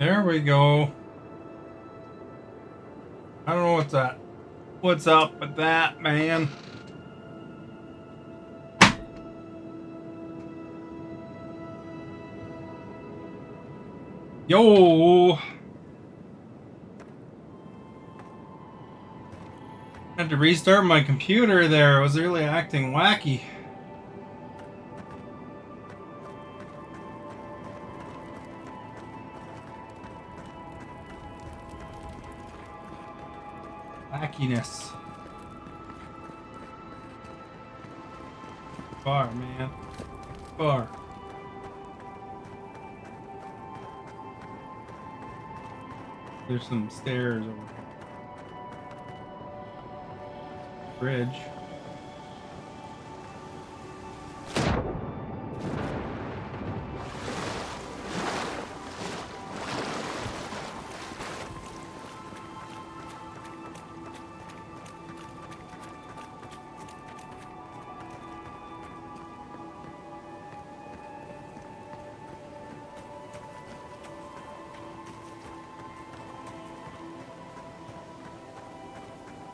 There we go. I don't know what's that. What's up with that, man? Yo! Had to restart my computer there. It was really acting wacky. Wackiness. Far, man. Far. There's some stairs over here. Bridge.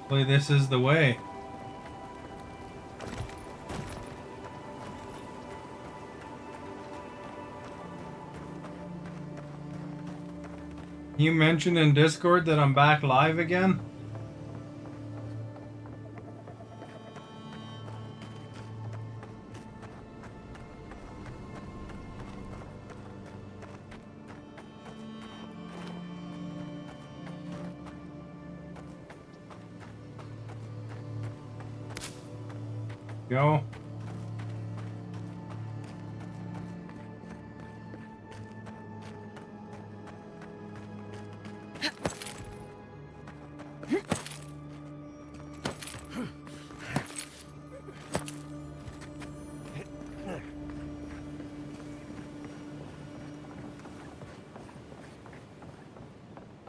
Hopefully this is the way. You mentioned in Discord that I'm back live again? Go.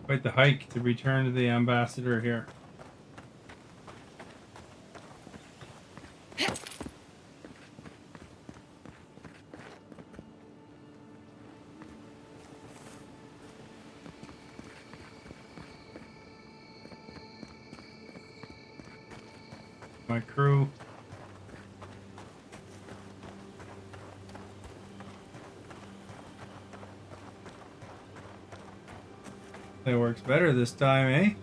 Quite the hike to return to the ambassador here. My crew. That works better this time, eh?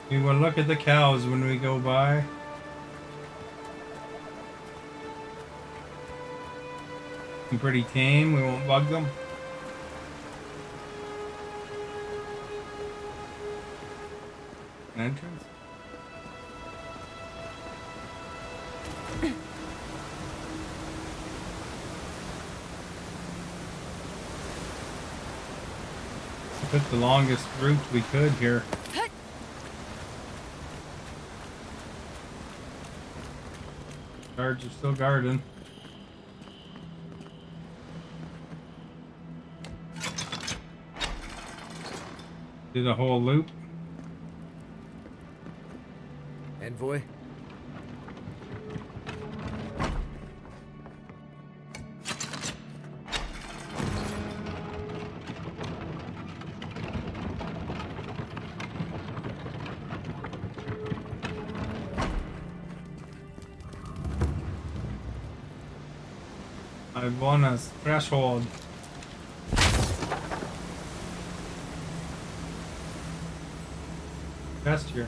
We will look at the cows when we go by. I'm pretty tame, we won't bug them. An entrance? We took the longest route we could here. Guards are still guarding. Do the whole loop. Envoy? I've won a threshold. Chest here.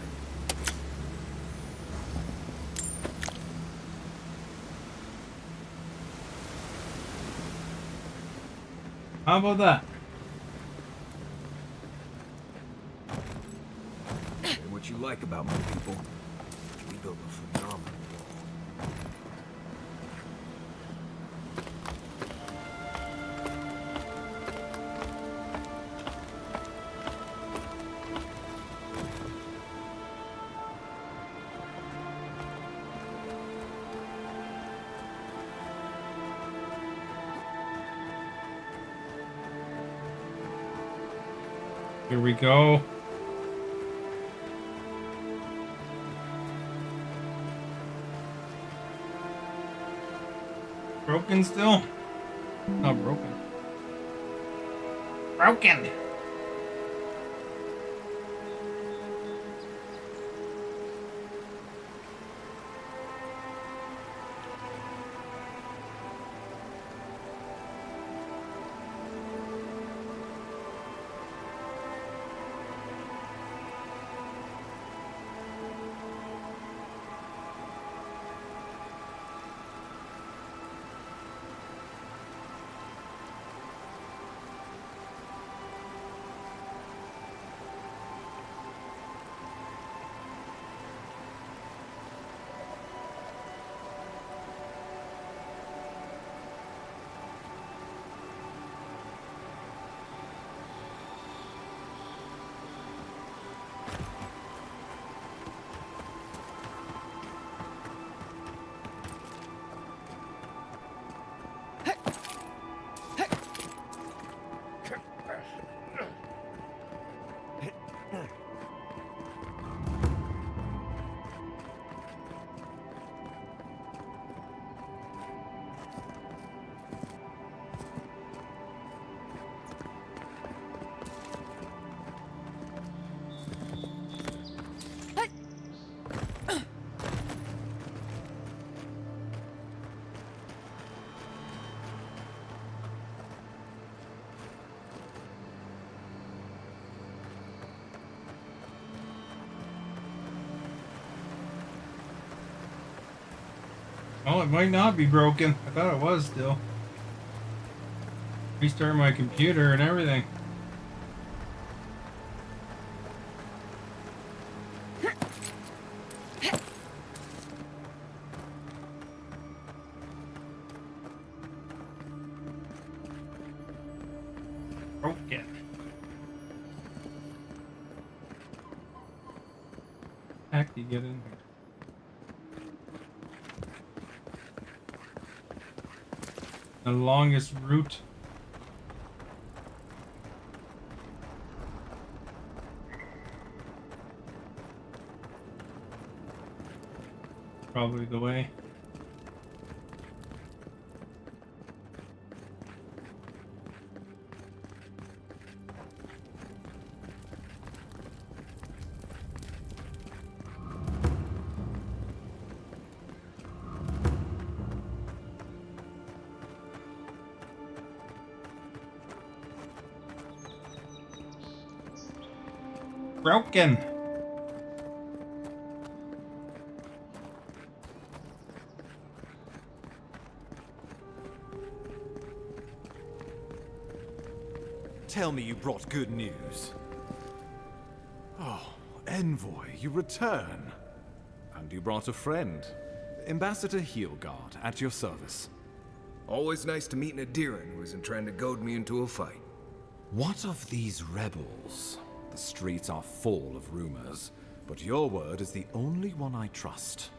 How about that? And what you like about my people, we built a phenomenal wall. Here we go. Broken still? Not broken. Broken! Oh, it might not be broken. I thought it was still. Restart my computer and everything. Broken. Heck, do you get in here? The longest route. Probably the way. Broken. Tell me you brought good news. Oh, Envoy, you return. And you brought a friend. Ambassador Heelguard, at your service. Always nice to meet an Adiran who isn't trying to goad me into a fight. What of these rebels? The streets are full of rumors, but your word is the only one I trust.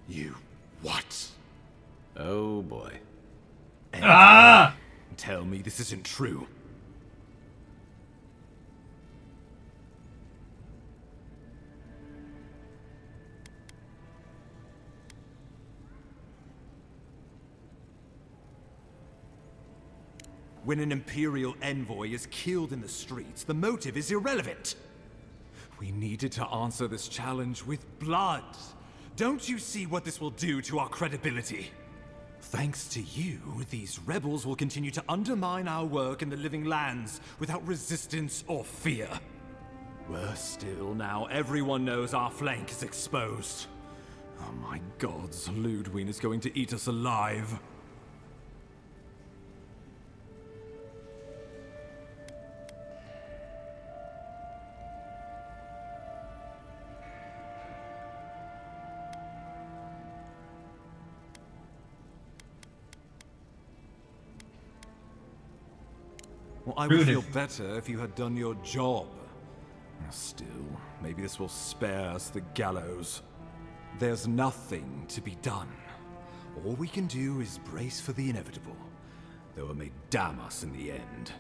You... what? Oh boy. Ah! Tell me this isn't true. When an Imperial envoy is killed in the streets, the motive is irrelevant. We needed to answer this challenge with blood. Don't you see what this will do to our credibility? Thanks to you, these rebels will continue to undermine our work in the Living Lands without resistance or fear. Worse still, now everyone knows our flank is exposed. Oh my gods, Ludwig is going to eat us alive. Well, I would feel better if you had done your job. Still, maybe this will spare us the gallows. There's nothing to be done. All we can do is brace for the inevitable, though it may damn us in the end.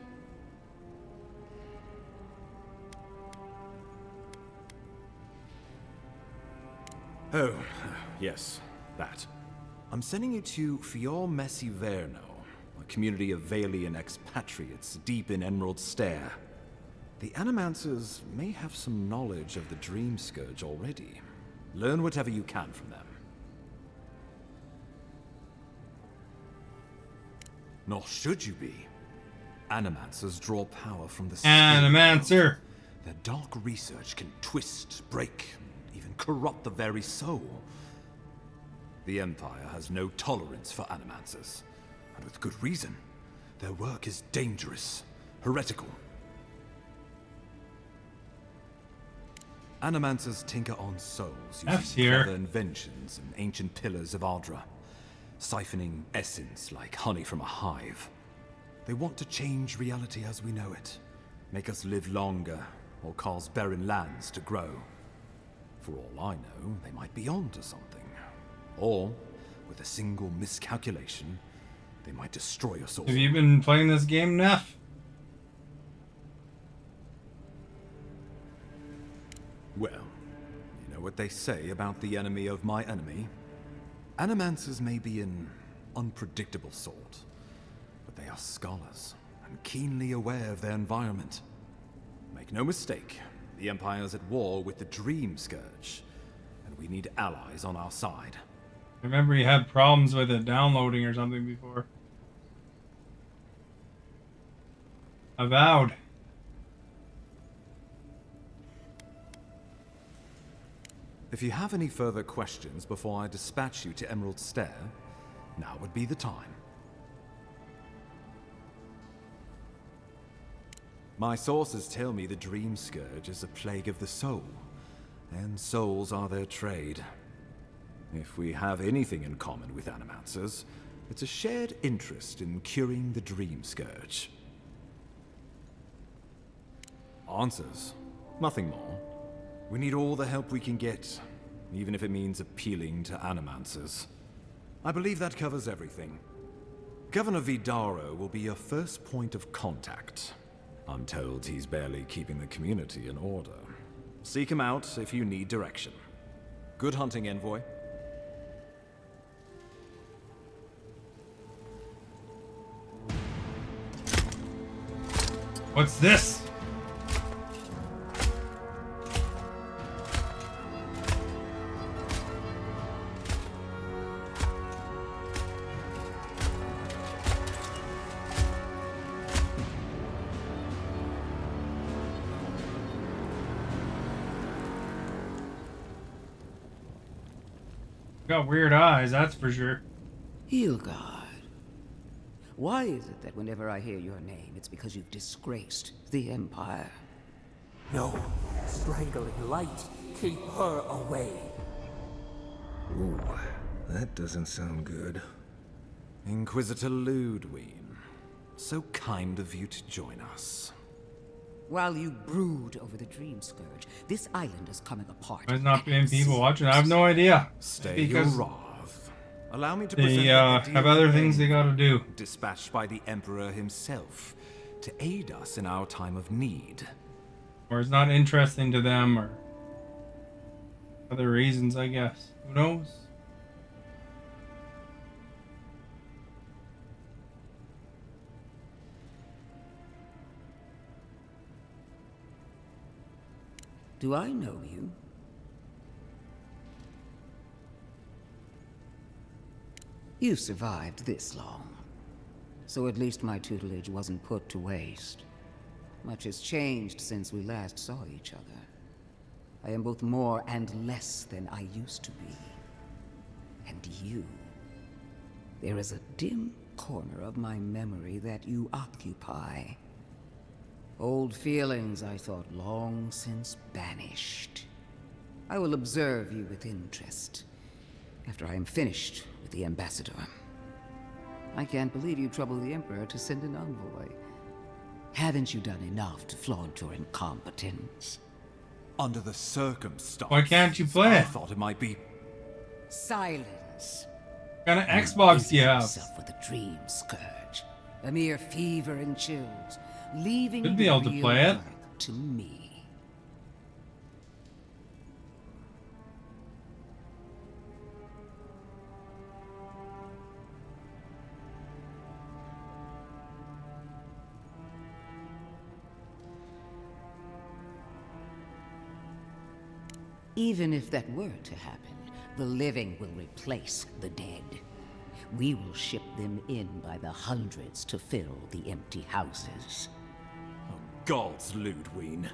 Oh, yes, that. I'm sending you to Fior Messiverno, a community of Valian expatriates deep in Emerald Stair. The Animancers may have some knowledge of the Dream Scourge already. Learn whatever you can from them. Nor should you be. Animancers draw power from the Animancer! Their dark research can twist, break, even corrupt the very soul. The Empire has no tolerance for Animancers, and with good reason. Their work is dangerous, heretical. Animancers tinker on souls using clever inventions and ancient pillars of Ardra, siphoning essence like honey from a hive. They want to change reality as we know it, make us live longer, or cause barren lands to grow. For all I know, they might be onto something. Or, with a single miscalculation, they might destroy us all. Have you been playing this game, Neff? Well, you know what they say about the enemy of my enemy? Animancers may be an unpredictable sort, but they are scholars and keenly aware of their environment. Make no mistake, the Empire's at war with the Dream Scourge, and we need allies on our side. I remember you had problems with it downloading or something before. Avowed. If you have any further questions before I dispatch you to Emerald Stair, now would be the time. My sources tell me the Dream Scourge is a plague of the soul, and souls are their trade. If we have anything in common with Animancers, it's a shared interest in curing the Dream Scourge. Answers. Nothing more. We need all the help we can get, even if it means appealing to Animancers. I believe that covers everything. Governor Vidaro will be your first point of contact. I'm told he's barely keeping the community in order. Seek him out if you need direction. Good hunting, Envoy. What's this? Got weird eyes, that's for sure. Hilgard. Why is it that whenever I hear your name, it's because you've disgraced the Empire? No. Strangling light. Keep her away. Ooh, that doesn't sound good. Inquisitor Ludwig. So kind of you to join us. While you brood over the Dream Scourge, this island is coming apart. There's not being people watching. I have no idea. Stay Because your wrath. Allow me to they present have other things they gotta do. Dispatched by the Emperor himself to aid us in our time of need. Or it's not interesting to them, or other reasons, I guess. Who knows? Do I know you? You survived this long, so at least my tutelage wasn't put to waste. Much has changed since we last saw each other. I am both more and less than I used to be. And you. There is a dim corner of my memory that you occupy. Old feelings I thought long since banished. I will observe you with interest after I am finished with the ambassador. I can't believe you troubled the Emperor to send an envoy. Haven't you done enough to flaunt your incompetence? Under the circumstances, Why can't you play I it? thought it might be. Silence. What kind of Xbox do you have? Himself with a dream scourge, a mere fever and chills, leaving Should be the able to real play it. work to me. Even if that were to happen, the living will replace the dead. We will ship them in by the hundreds to fill the empty houses. Gods, Ludwig.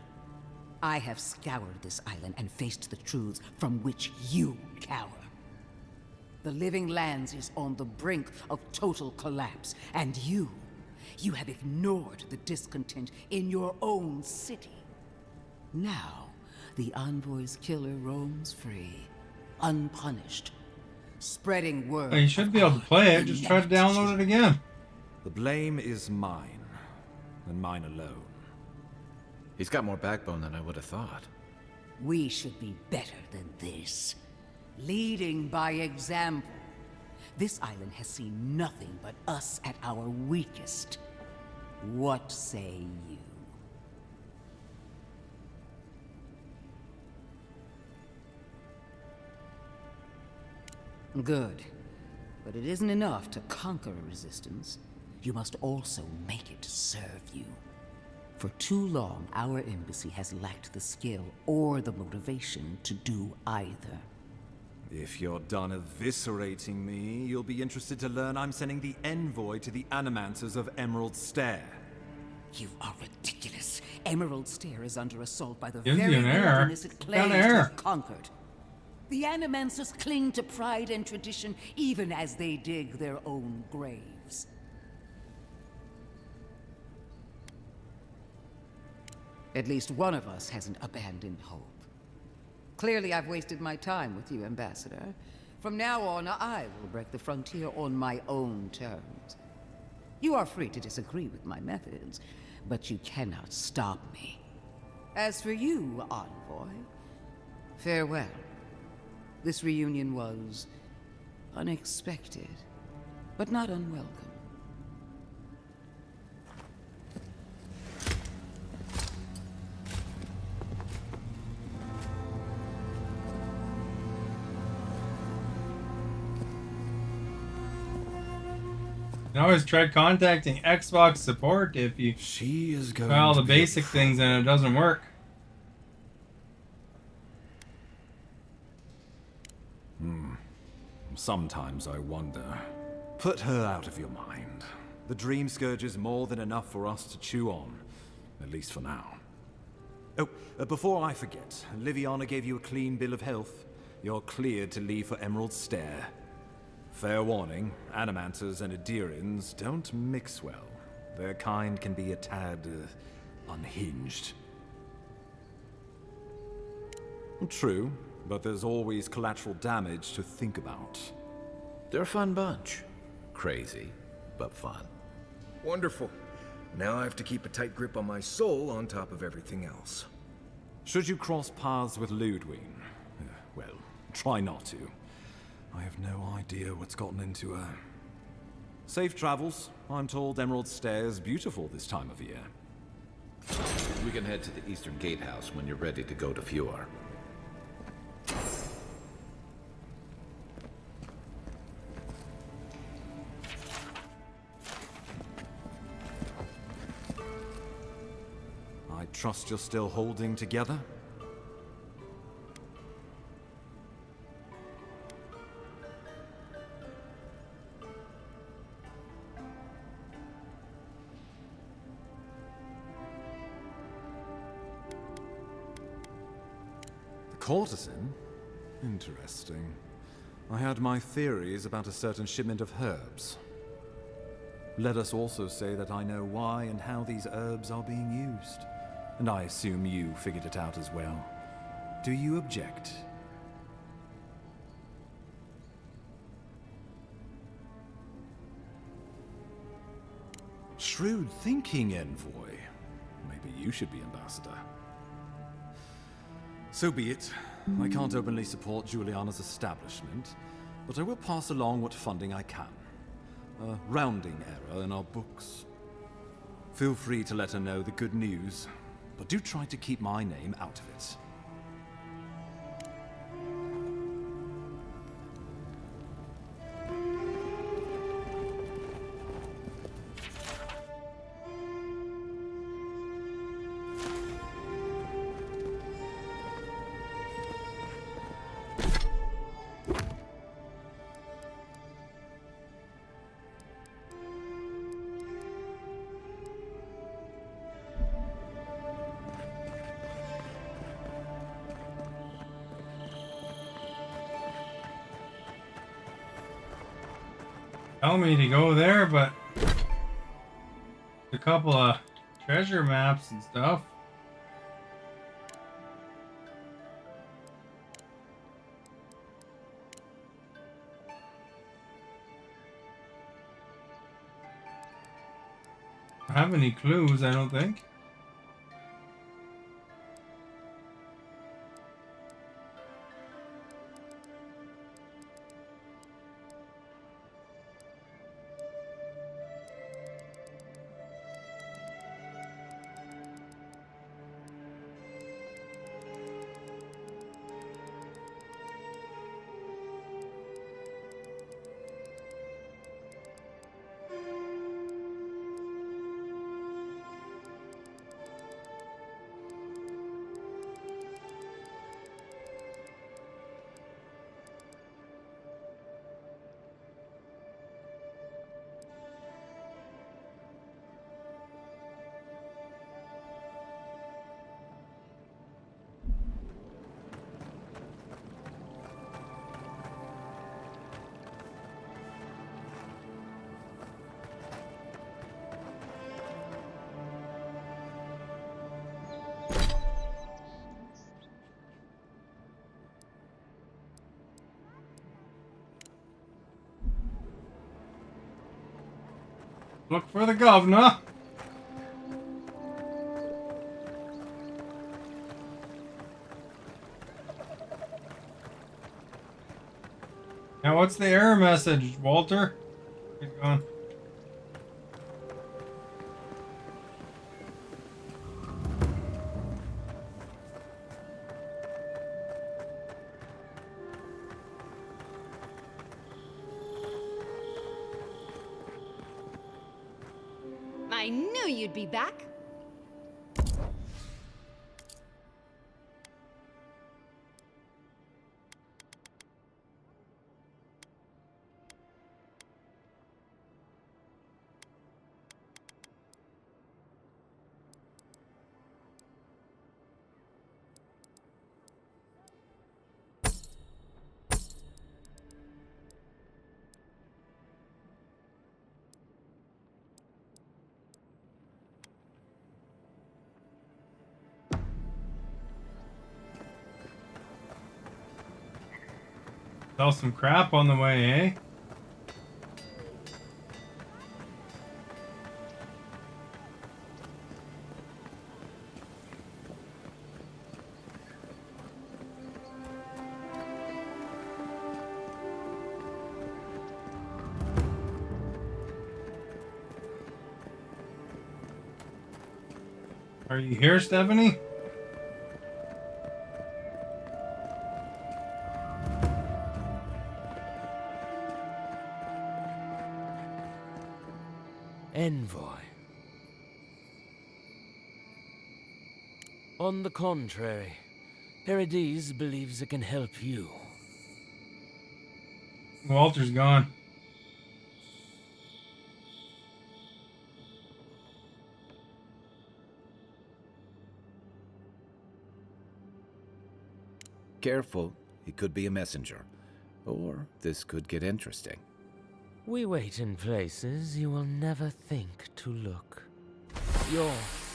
I have scoured this island and faced the truths from which you cower. The living lands is on the brink of total collapse, and you have ignored the discontent in your own city. Now, the Envoy's killer roams free, unpunished, spreading word. Oh, you should be able to play it. Just try to download it again. The blame is mine, and mine alone. He's got more backbone than I would have thought. We should be better than this. Leading by example. This island has seen nothing but us at our weakest. What say you? Good. But it isn't enough to conquer a resistance. You must also make it serve you. For too long, our embassy has lacked the skill or the motivation to do either. If you're done eviscerating me, you'll be interested to learn I'm sending the envoy to the animancers of Emerald Stair. You are ridiculous. Emerald Stair is under assault by the Gives you very an error. wilderness it Got claims an to error. have conquered. The Animancers cling to pride and tradition even as they dig their own graves. At least one of us hasn't abandoned hope. Clearly I've wasted my time with you, Ambassador. From now on, I will break the frontier on my own terms. You are free to disagree with my methods, but you cannot stop me. As for you, Envoy, farewell. This reunion was unexpected, but not unwelcome. You can always try contacting Xbox support if you She is going try all to the be a basic things and it doesn't work. Sometimes I wonder. Put her out of your mind. The Dream Scourge is more than enough for us to chew on. At least for now. Oh, before I forget, Liviana gave you a clean bill of health. You're cleared to leave for Emerald Stair. Fair warning, Animancers and Adirians don't mix well. Their kind can be a tad, unhinged. True, but there's always collateral damage to think about. They're a fun bunch. Crazy, but fun. Wonderful. Now I have to keep a tight grip on my soul on top of everything else. Should you cross paths with Ludwig, well, try not to. I have no idea what's gotten into her. Safe travels. I'm told Emerald Stair is beautiful this time of year. We can head to the Eastern Gatehouse when you're ready to go to Fjord. I trust you're still holding together? The courtesan? Interesting. I had my theories about a certain shipment of herbs. Let us also say that I know why and how these herbs are being used. And I assume you figured it out as well. Do you object? Shrewd thinking, Envoy. Maybe you should be ambassador. So be it. I can't openly support Juliana's establishment, but I will pass along what funding I can. A rounding error in our books. Feel free to let her know the good news, but do try to keep my name out of it. Tell me to go there, but a couple of treasure maps and stuff. Don't have any clues, I don't think. Look for the governor. Now, what's the error message, Walter? He's gone. I knew you'd be back. Sell some crap on the way, eh? Are you here, Stephanie? Envoy. On the contrary, Paradise believes it can help you. Walter's gone. Careful, he could be a messenger. Or this could get interesting. We wait in places you will never think to look. Your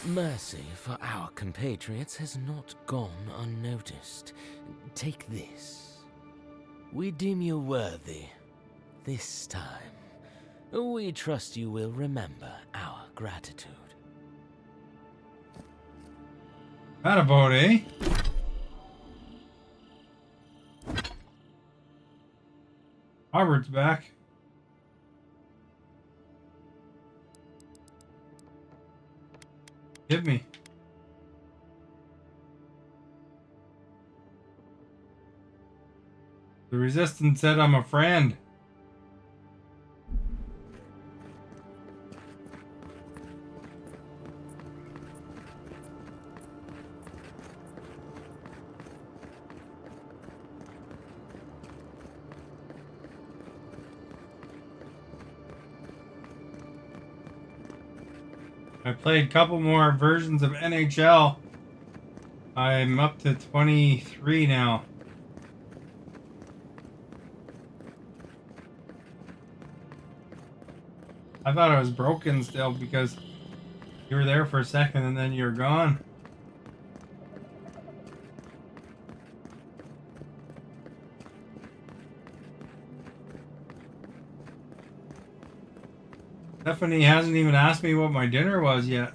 mercy for our compatriots has not gone unnoticed. Take this. We deem you worthy. This time, we trust you will remember our gratitude. That about, eh? Robert's back. Give me. The Resistance said I'm a friend. I played a couple more versions of NHL. I'm up to 23 now. I thought I was broken still because you were there for a second and then you're gone. Stephanie hasn't even asked me what my dinner was yet.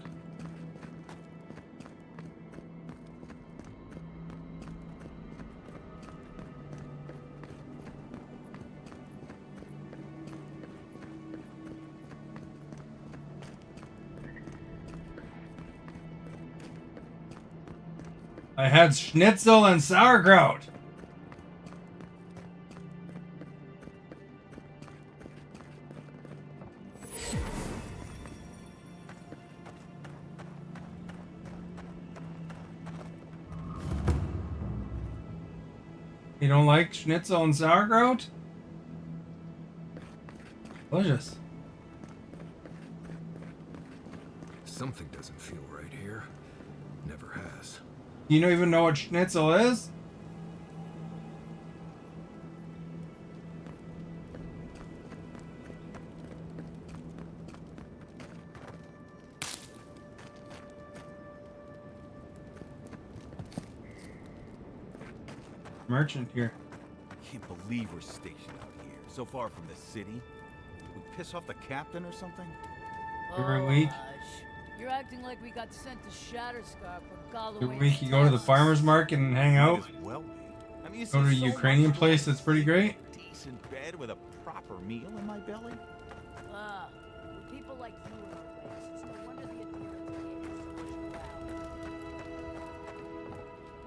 I had schnitzel and sauerkraut. You don't like schnitzel and sauerkraut? Delicious. Something doesn't feel right here. Never has. You don't even know what schnitzel is? Merchant here. Can't believe we're stationed out here, so far from the city. Did we piss off the captain or something? Every week. Hush. You're acting like we got sent to Shatterscarp or Galloway. Every week you go to the farmer's market and hang out. Might as well be. I mean, you Go to a see so Ukrainian much place that's pretty great. decent bed with a proper meal in my belly. Ah, with people like you in our ways, it's no wonder the adherents gave us so much ground.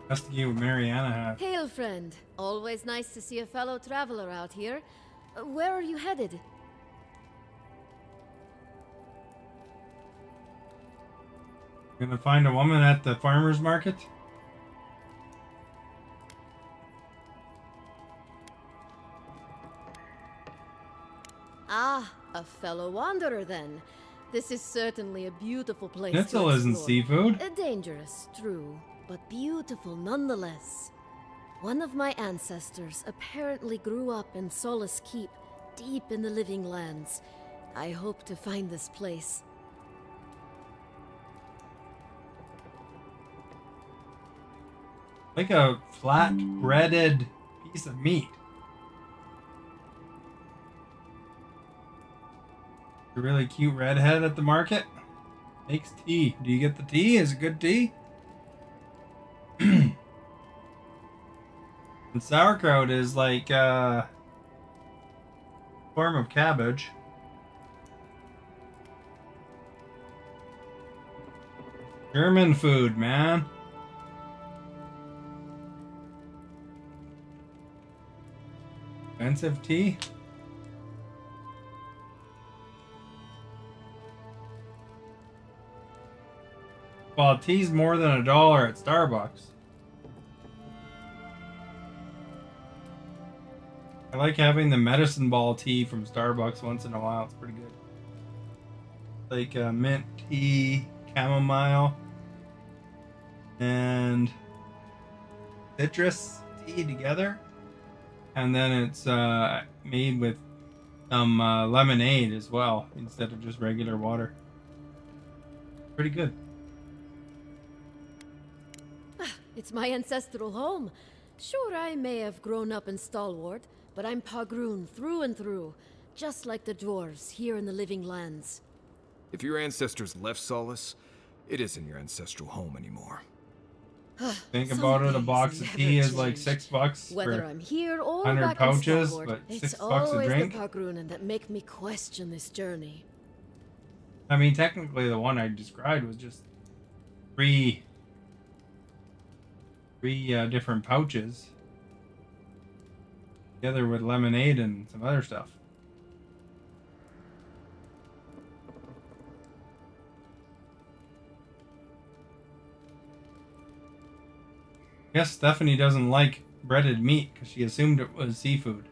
Investigate what Mariana had. Hail, friend. Always nice to see a fellow traveler out here. Where are you headed? Gonna find a woman at the farmer's market? Ah, a fellow wanderer then. This is certainly a beautiful place Schnitzel to isn't explore. seafood. Dangerous, true, but beautiful nonetheless. One of my ancestors apparently grew up in Solace Keep, deep in the Living Lands. I hope to find this place. Like a flat breaded piece of meat. A really cute redhead at the market. Makes tea. Do you get the tea? Is it good tea? And sauerkraut is like a form of cabbage. German food, man. Expensive tea? Well, tea's more than $1 at Starbucks. I like having the medicine ball tea from Starbucks once in a while. It's pretty good. Like mint tea, chamomile, and citrus tea together. and then it's made with some lemonade as well instead of just regular water. Pretty good. It's my ancestral home. Sure, I may have grown up in Stalwart, but I'm Pagroon through and through, just like the dwarves here in the Living Lands. If your ancestors left Solace, it isn't your ancestral home anymore. Think Some about it, a things box of never tea is like change. $6 Whether for I'm here or 100 back pouches, in Stalwart, but it's $6 a always drink. the Pagroonin that make me question this journey. I mean, technically, the one I described was just three different pouches, together with lemonade and some other stuff. Guess Stephanie doesn't like breaded meat because she assumed it was seafood.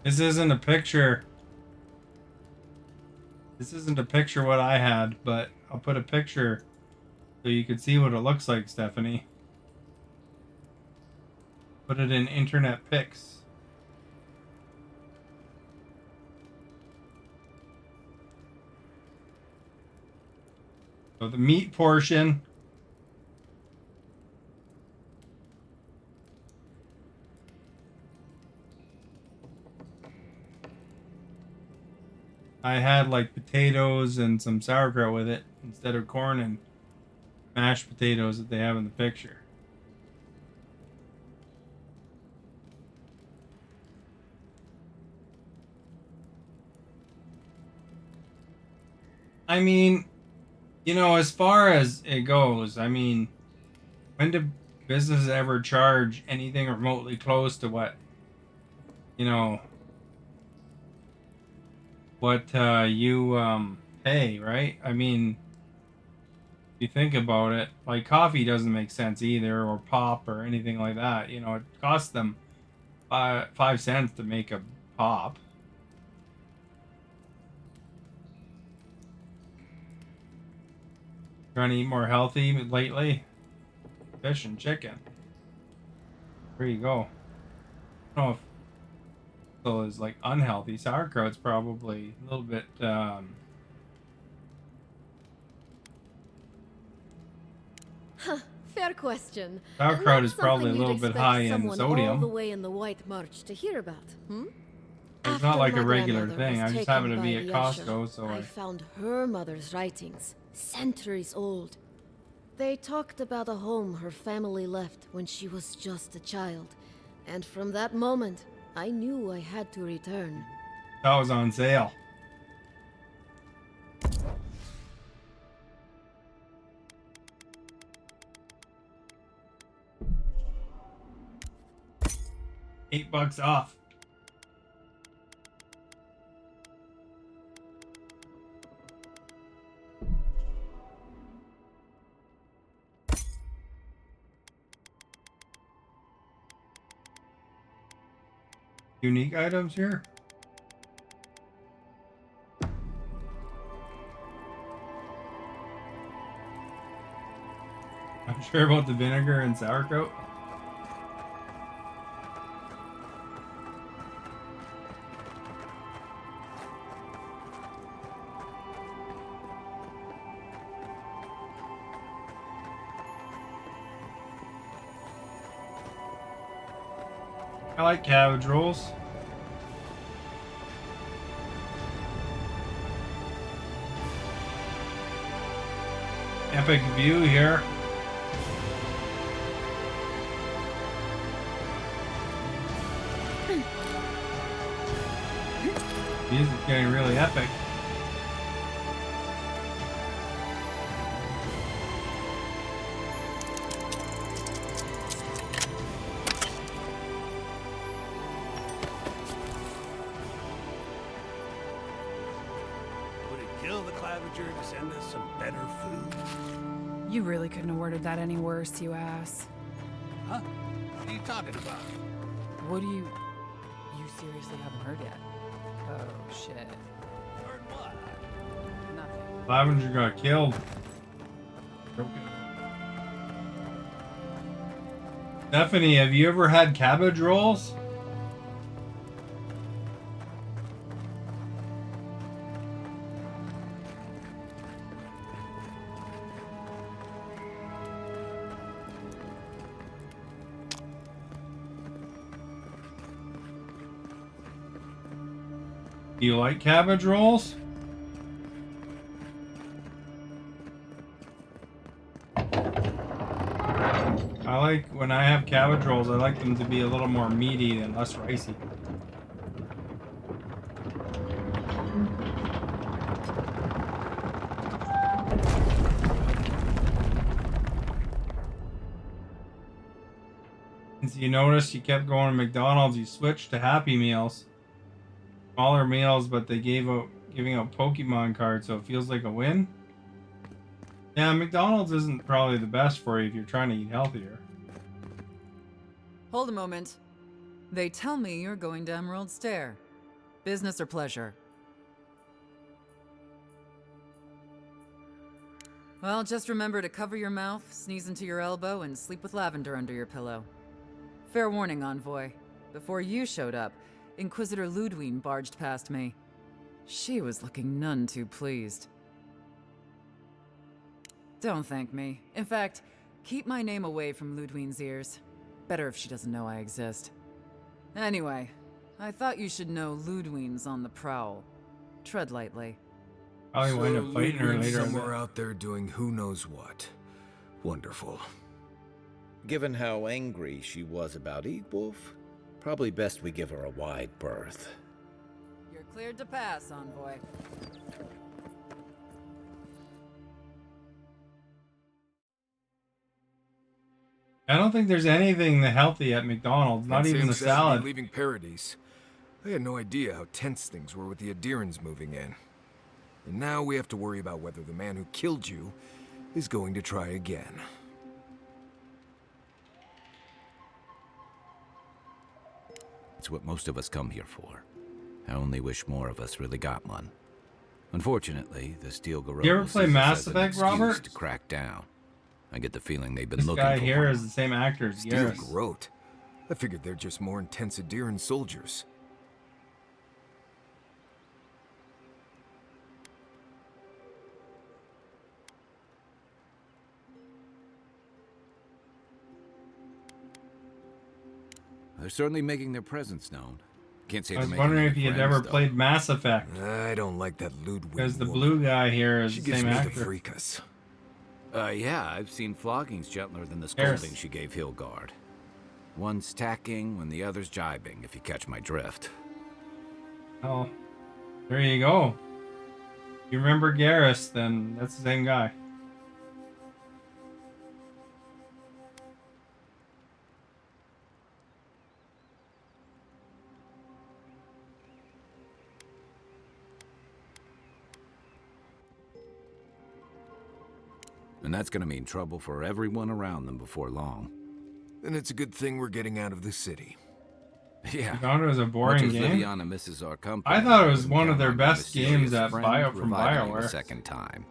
This isn't a picture. This isn't a picture what I had, but I'll put a picture so you can see what it looks like, Stephanie. Put it in internet pics. So the meat portion. I had like potatoes and some sauerkraut with it instead of corn and mashed potatoes that they have in the picture. I mean, you know, as far as it goes, I mean, when do businesses ever charge anything remotely close to what, you know, what you pay, right? I mean, if you think about it, like coffee doesn't make sense either, or pop or anything like that. You know, it costs them 5 cents to make a pop. Trying to eat more healthy lately? Fish and chicken. There you go. I don't know if so is like unhealthy. Sauerkraut's probably a little bit Fair question. Sauerkraut is Not probably a something little you'd bit expect high in someone sodium. all the way in the White March to hear about, It's After not like my a regular grandmother thing. was I just taken happened to by be at the Costco, Asher, so I found her mother's writings, centuries old. They talked about a home her family left when she was just a child. And from that moment, I knew I had to return. that was on sale. $8 off. Unique items here. I'm sure about the vinegar and sauerkraut. I like cabbage rolls. Epic view here. Music's getting really epic. kill the Clavager to send us some better food? You really couldn't have worded that any worse, you ass. Huh? What are you talking about? What do you... You seriously haven't heard yet? Oh, shit. Heard what? Nothing. Lavender got killed. Stephanie, have you ever had cabbage rolls? Do you like cabbage rolls? I like, when I have cabbage rolls, I like them to be a little more meaty and less ricey. Since you noticed you kept going to McDonald's, you switched to Happy Meals. Smaller meals, but they giving out Pokemon cards, so it feels like a win. Yeah, McDonald's isn't probably the best for you if you're trying to eat healthier. Hold a moment. They tell me you're going to Emerald Stair. Business or pleasure? Well, just remember to cover your mouth, sneeze into your elbow, and sleep with lavender under your pillow. Fair warning, Envoy. Before you showed up, Inquisitor Ludwine barged past me. She was looking none too pleased. Don't thank me. In fact, keep my name away from Ludwine's ears. Better if she doesn't know I exist. Anyway, I thought you should know Ludwine's on the prowl. Tread lightly. Probably wind up fighting her Ludwine's later. somewhere out there doing who knows what. Wonderful. Given how angry she was about Eagwolf, probably best we give her a wide berth. You're cleared to pass, Envoy. I don't think there's anything healthy at McDonald's, not even the salad. Leaving Paradise. I had no idea how tense things were with the Adirans moving in. And now we have to worry about whether the man who killed you is going to try again. It's what most of us come here for. I only wish more of us really got one. Unfortunately, the Steel Gorilla You ever play Mass an Effect, excuse Robert? to crack down. I get the feeling they've been This looking guy for here one. is the same actor as Steel Garrus. Garrote. I figured they're just more intense Adiran soldiers. They're certainly making their presence known. Can't say I they're was making wondering any if you had friends, ever though. played Mass Effect. I don't like that Ludwine Because the woman. blue guy here is She the gives same me the actor. freakus. Yeah, I've seen floggings gentler than the Garrus. scolding she gave Hilgard. One's tacking when the other's jibing, if you catch my drift. Oh, there you go. You remember Garrus, then that's the same guy. And that's gonna mean trouble for everyone around them before long. Then it's a good thing we're getting out of the city. Yeah. You thought it was a Much boring as game? Liviana misses our company, I thought it was wouldn't one of count their on best your games mysterious at friend from reviving you BioWare. a second time.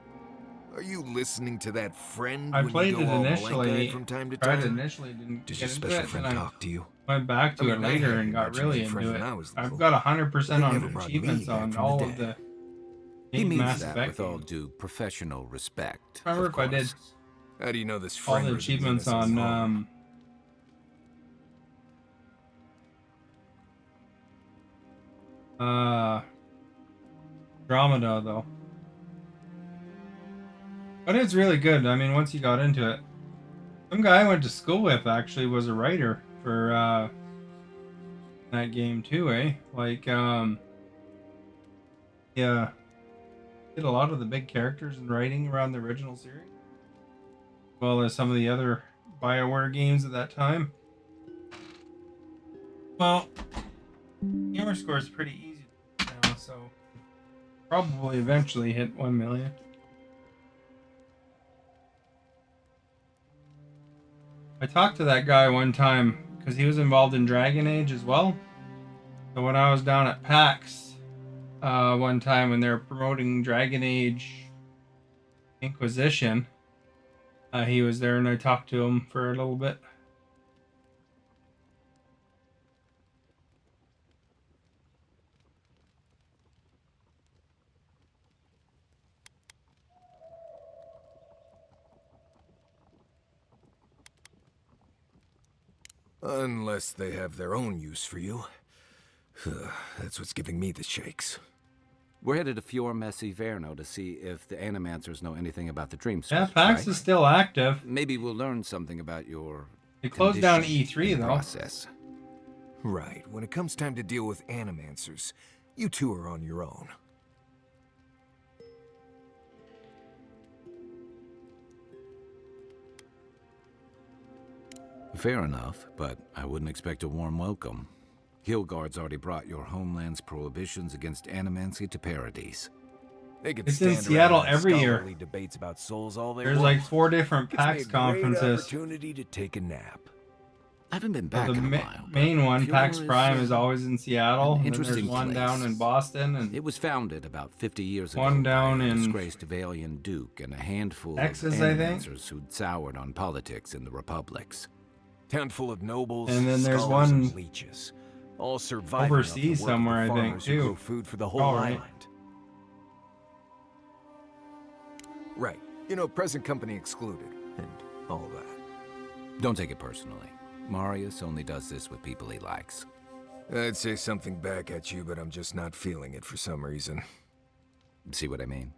Are you listening to that friend I when played you it go all initially. blank-eyed from time to Tried it time? initially, didn't Did get your into special it, friend and I talk to you? went back to I it mean, I later had and got imaginary really friends into it. when I was I've little, got but 100% they on never brought me achievements back on from all the of the dead. He means Mass that Effect with all games. due professional respect. I remember of if I did course. How do you know this all friend the doesn't mean achievements us any on harm? Andromeda though. But it's really good. I mean, once you got into it. Some guy I went to school with actually was a writer for that game too, eh? Like yeah. Did a lot of the big characters and writing around the original series. As well as some of the other BioWare games at that time. Well, gamer score is pretty easy now, so Probably eventually hit 1 million. I talked to that guy one time because he was involved in Dragon Age as well. So when I was down at PAX one time when they were promoting Dragon Age Inquisition, he was there and I talked to him for a little bit. Unless they have their own use for you. That's what's giving me the shakes. We're headed to Fior Messi Verno to see if the Animancers know anything about the Dream Switch. Yeah, PAX is still active. Maybe we'll learn something about your... They closed down condition E3 in the though. process. Right, when it comes time to deal with Animancers, you two are on your own. Fair enough, but I wouldn't expect a warm welcome. Hillguard's already brought your homeland's prohibitions against animancy to paradise. They could It's in stand Seattle around and every year. scholarly debates about souls all they There's want. like 4 different PAX It's a great conferences. opportunity to take a nap. I haven't been back The in a while. main one, Fior PAX is, Prime, is always in Seattle. an And then there's interesting one down in place. Boston, and It was founded about 50 years ago one down by a in disgraced Valian Duke and a handful Texas, of I think. animancers who'd soured on politics in the republics. Town full of nobles, And then there's scholars, one and leeches, all surviving off the overseas work of somewhere, the I think, farmers who too. grow food for the whole All right. island. Right. You know, present company excluded, and all that. Don't take it personally. Marius only does this with people he likes. I'd say something back at you, but I'm just not feeling it for some reason. See what I mean?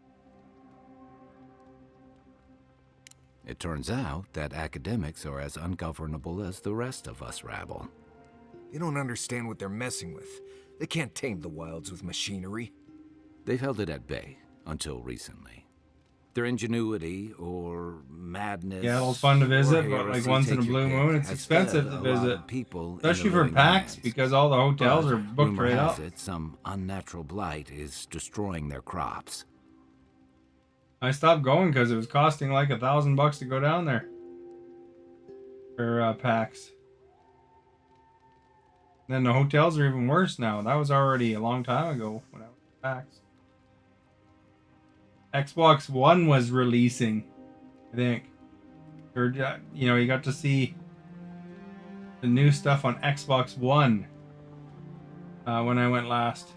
It turns out that academics are as ungovernable as the rest of us rabble. You don't understand what they're messing with. They can't tame the wilds with machinery. They've held it at bay until recently. Their ingenuity or madness. yeah, it's fun to visit, or but like heresy, once in a take your blue pick, moon, it's has expensive fed to a lot visit. of people Especially into for living PAX, maze. because all the hotels But are booked rumor right has up. it, some unnatural blight is destroying their crops. I stopped going because it was costing like $1,000 to go down there for PAX. And then the hotels are even worse now. That was already a long time ago when I was at PAX. Xbox One was releasing, I think. Or, you know, you got to see the new stuff on Xbox One when I went last.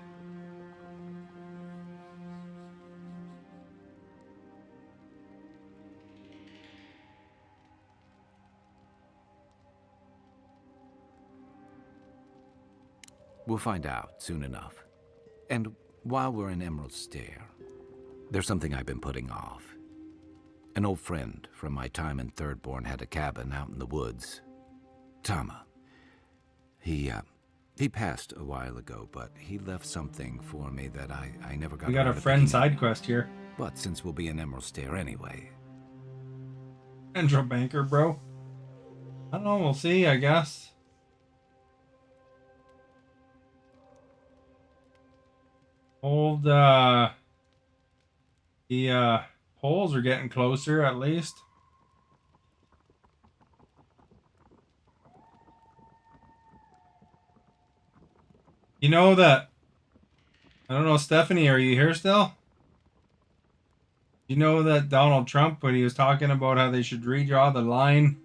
We'll find out soon enough. And while we're in Emerald Stair, there's something I've been putting off. An old friend from my time in Thirdborn had a cabin out in the woods. Tama. He passed a while ago, but he left something for me that I never got. We got a around to friend picking side up. quest here. But since we'll be in Emerald Stair anyway, Central banker, bro. I don't know. We'll see, I guess. Hold, the polls are getting closer, at least. You know that... I don't know, Stephanie, are you here still? You know that Donald Trump, when he was talking about how they should redraw the line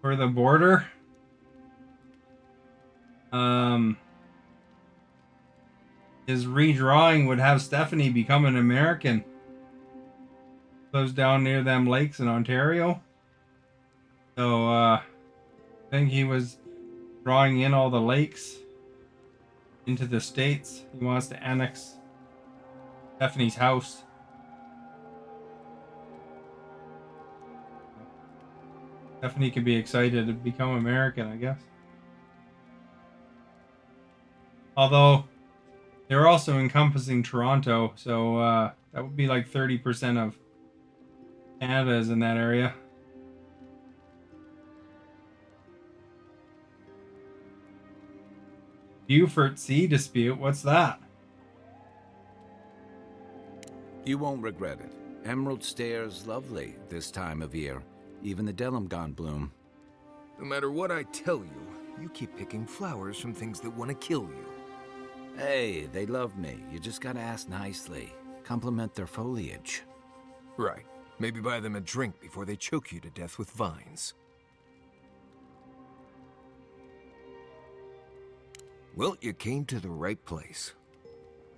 for the border, his redrawing would have Stephanie become an American. Lives down near them lakes in Ontario. So, I think he was drawing in all the lakes into the states. He wants to annex Stephanie's house. Stephanie could be excited to become American, I guess. Although, they're also encompassing Toronto, so that would be like 30% of Canada is in that area. Beaufort Sea dispute, what's that? You won't regret it. Emerald Staire's lovely this time of year. Even the Delimgon bloom. No matter what I tell you, you keep picking flowers from things that want to kill you. Hey, they love me. You just gotta ask nicely. Compliment their foliage. Right. Maybe buy them a drink before they choke you to death with vines. Well, you came to the right place.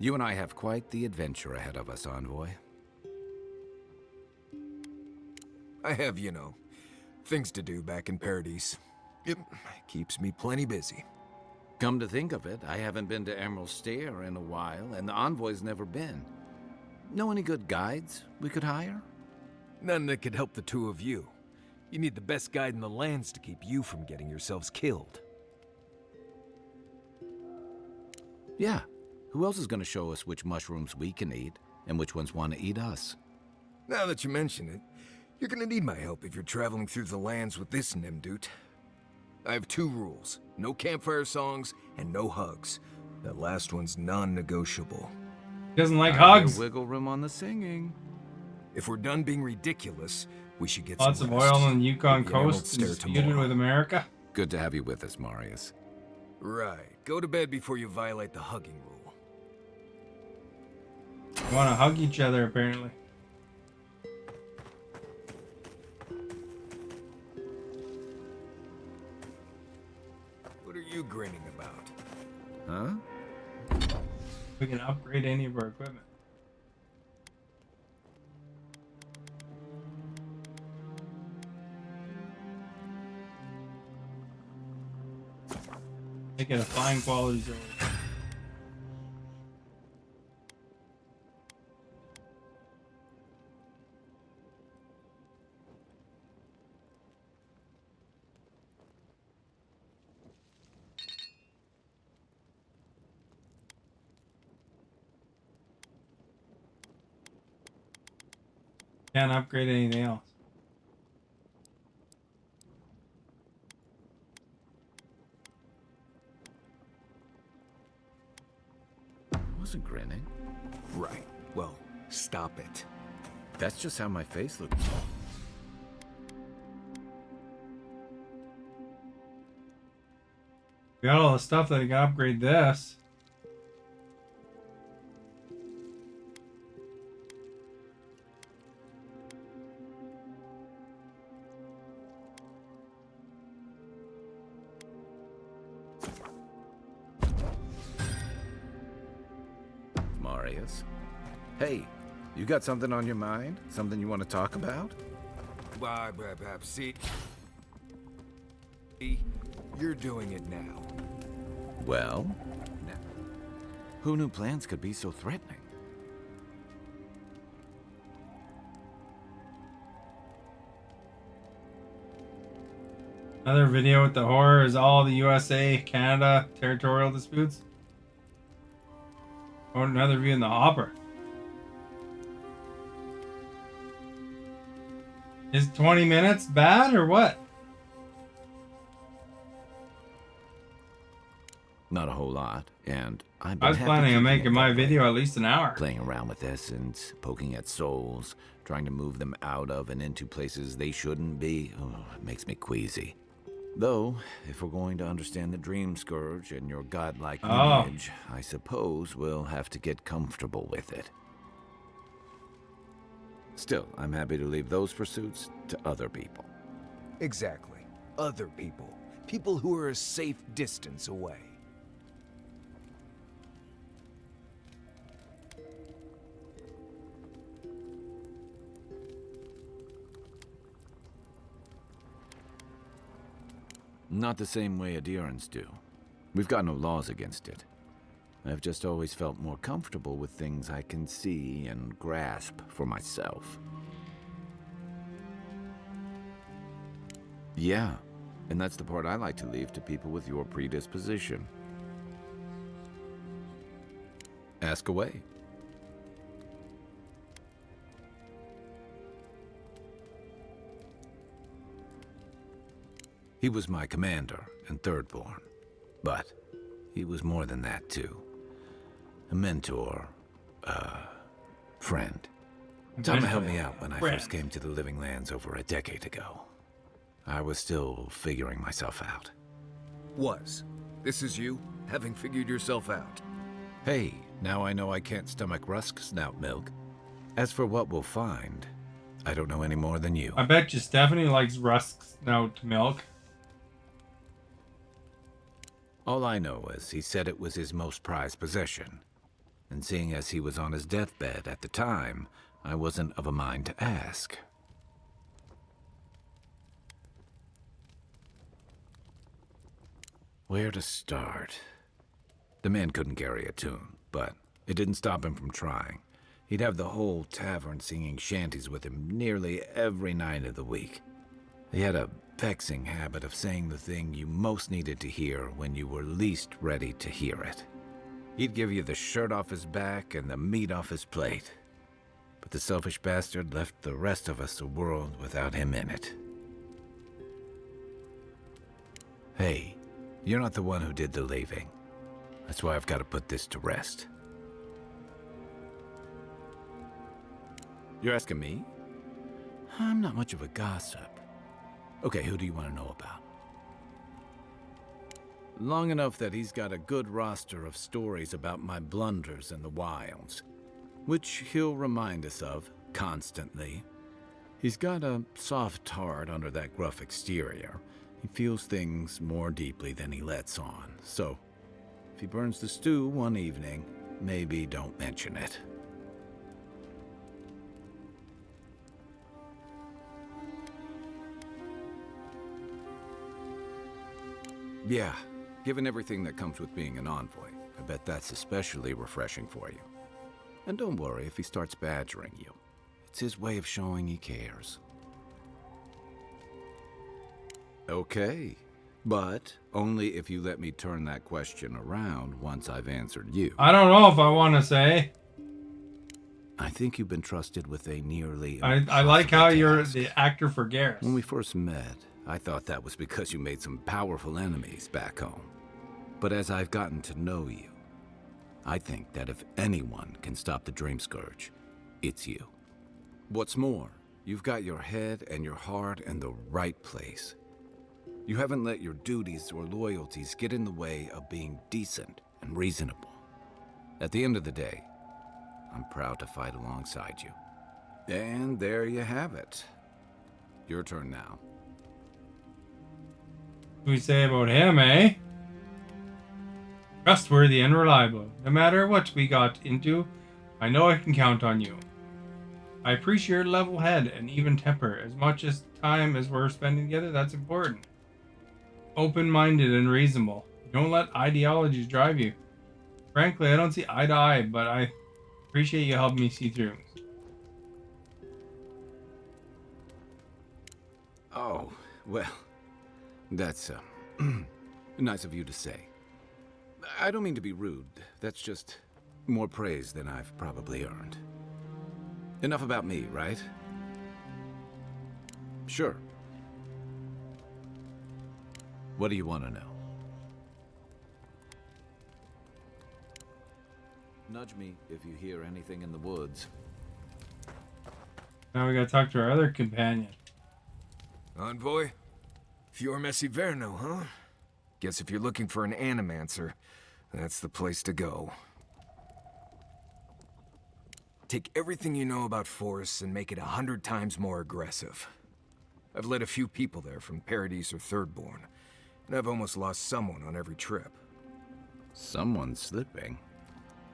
You and I have quite the adventure ahead of us, Envoy. I have, you know, things to do back in Paradise. It keeps me plenty busy. Come to think of it, I haven't been to Emerald Stair in a while, and the Envoy's never been. Know any good guides we could hire? None that could help the two of you. You need the best guide in the lands to keep you from getting yourselves killed. Yeah. Who else is gonna show us which mushrooms we can eat, and which ones want to eat us? Now that you mention it, you're gonna need my help if you're traveling through the lands with this Nimdut. I have 2 rules. No campfire songs, and no hugs. That last one's non-negotiable. He doesn't like hugs. Wiggle room on the singing. If we're done being ridiculous, we should get Lots some of rest. oil on the Yukon Maybe Emerald coast Stair disputed tomorrow. with America. Good to have you with us, Marius. Right. Go to bed before you violate the hugging rule. They want to hug each other, apparently. What are you grinning about? Huh? We can upgrade any of our equipment. Make it a fine quality zone. Can't upgrade anything else. Wasn't grinning. Right. Well, stop it. That's just how my face looked. We got all the stuff that can upgrade this. Marius. Hey, you got something on your mind? Something you want to talk about? See, you're doing it now. Well, who knew plans could be so threatening? Another video with the horror is all the USA, Canada territorial disputes. Or another view in the hopper. Is 20 minutes bad or what? Not a whole lot, and I've been I was planning on making my video at least an hour. Playing around with essence, poking at souls, trying to move them out of and into places they shouldn't be. Oh, it makes me queasy. Though, if we're going to understand the Dream Scourge and your godlike lineage, I suppose we'll have to get comfortable with it. Still, I'm happy to leave those pursuits to other people. Exactly. Other people. People who are a safe distance away. Not the same way adherents do. We've got no laws against it. I've just always felt more comfortable with things I can see and grasp for myself. Yeah, and that's the part I like to leave to people with your predisposition. Ask away. He was my commander and thirdborn, but he was more than that too. A mentor, a friend. Tama helped me out when I Friend. first came to the Living Lands over a decade ago. I was still figuring myself out. Was. This is you, having figured yourself out. Hey, now I know I can't stomach Rusk Snout milk. As for what we'll find, I don't know any more than you. I bet you Stephanie likes Rusk Snout milk. All I know is he said it was his most prized possession. And seeing as he was on his deathbed at the time, I wasn't of a mind to ask. Where to start? The man couldn't carry a tune, but it didn't stop him from trying. He'd have the whole tavern singing shanties with him nearly every night of the week. He had a vexing habit of saying the thing you most needed to hear when you were least ready to hear it. He'd give you the shirt off his back and the meat off his plate. But the selfish bastard left the rest of us a world without him in it. Hey, you're not the one who did the leaving. That's why I've got to put this to rest. You're asking me? I'm not much of a gossip. Okay, who do you want to know about? Long enough that he's got a good roster of stories about my blunders in the wilds, which he'll remind us of constantly. He's got a soft heart under that gruff exterior. He feels things more deeply than he lets on, so if he burns the stew one evening, maybe don't mention it. Yeah, given everything that comes with being an envoy, I bet that's especially refreshing for you. And don't worry if he starts badgering you. It's his way of showing he cares. Okay, but only if you let me turn that question around once I've answered you. I don't know if I want to say. I think you've been trusted with a nearly I like how you're task. the actor for Garrus. When we first met, I thought that was because you made some powerful enemies back home. But as I've gotten to know you, I think that if anyone can stop the Dream Scourge, it's you. What's more, you've got your head and your heart in the right place. You haven't let your duties or loyalties get in the way of being decent and reasonable. At the end of the day, I'm proud to fight alongside you. And there you have it. Your turn now. What do we say about him, eh? Trustworthy and reliable. No matter what we got into, I know I can count on you. I appreciate your level head and even temper. As much as time as we're spending together, that's important. Open-minded and reasonable. Don't let ideologies drive you. Frankly, I don't see eye to eye, but I appreciate you helping me see through. Oh, well, that's nice of you to say. I don't mean to be rude. That's just more praise than I've probably earned. Enough about me, right? Sure. What do you want to know? Nudge me if you hear anything in the woods. Now we gotta talk to our other companion. Envoy? Fior Messi Verno, huh? Guess if you're looking for an animancer, that's the place to go. Take everything you know about forests and make it 100 times more aggressive. I've led a few people there from Paradise or Thirdborn, and I've almost lost someone on every trip. Someone slipping?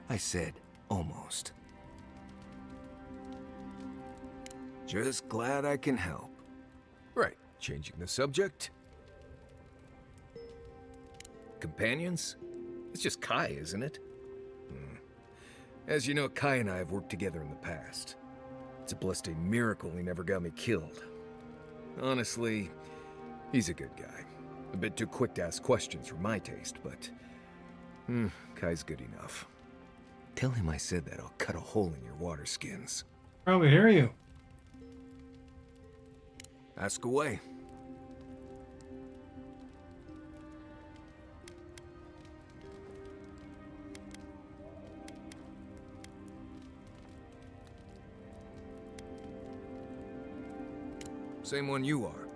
I said almost. Just glad I can help. Right, changing the subject. Companions? It's just Kai, isn't it? As you know, Kai and I have worked together in the past. It's a blessed miracle he never got me killed. Honestly, he's a good guy. A bit too quick to ask questions for my taste, but... Kai's good enough. Tell him I said that I'll cut a hole in your water skins. Probably hear you. Ask away. Same one you are.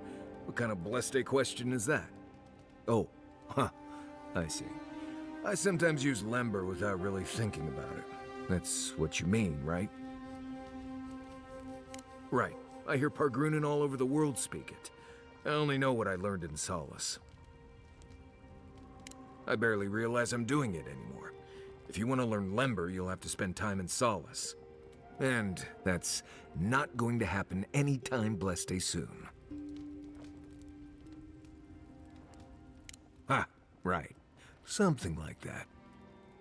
What kind of blessed question is that? Oh, huh. I see. I sometimes use Lember without really thinking about it. That's what you mean, right? Right. I hear Pargrunen all over the world speak it. I only know what I learned in Solace. I barely realize I'm doing it anymore. If you want to learn Lember, you'll have to spend time in Solace. And that's not going to happen anytime blessed soon. Ha, right. Something like that.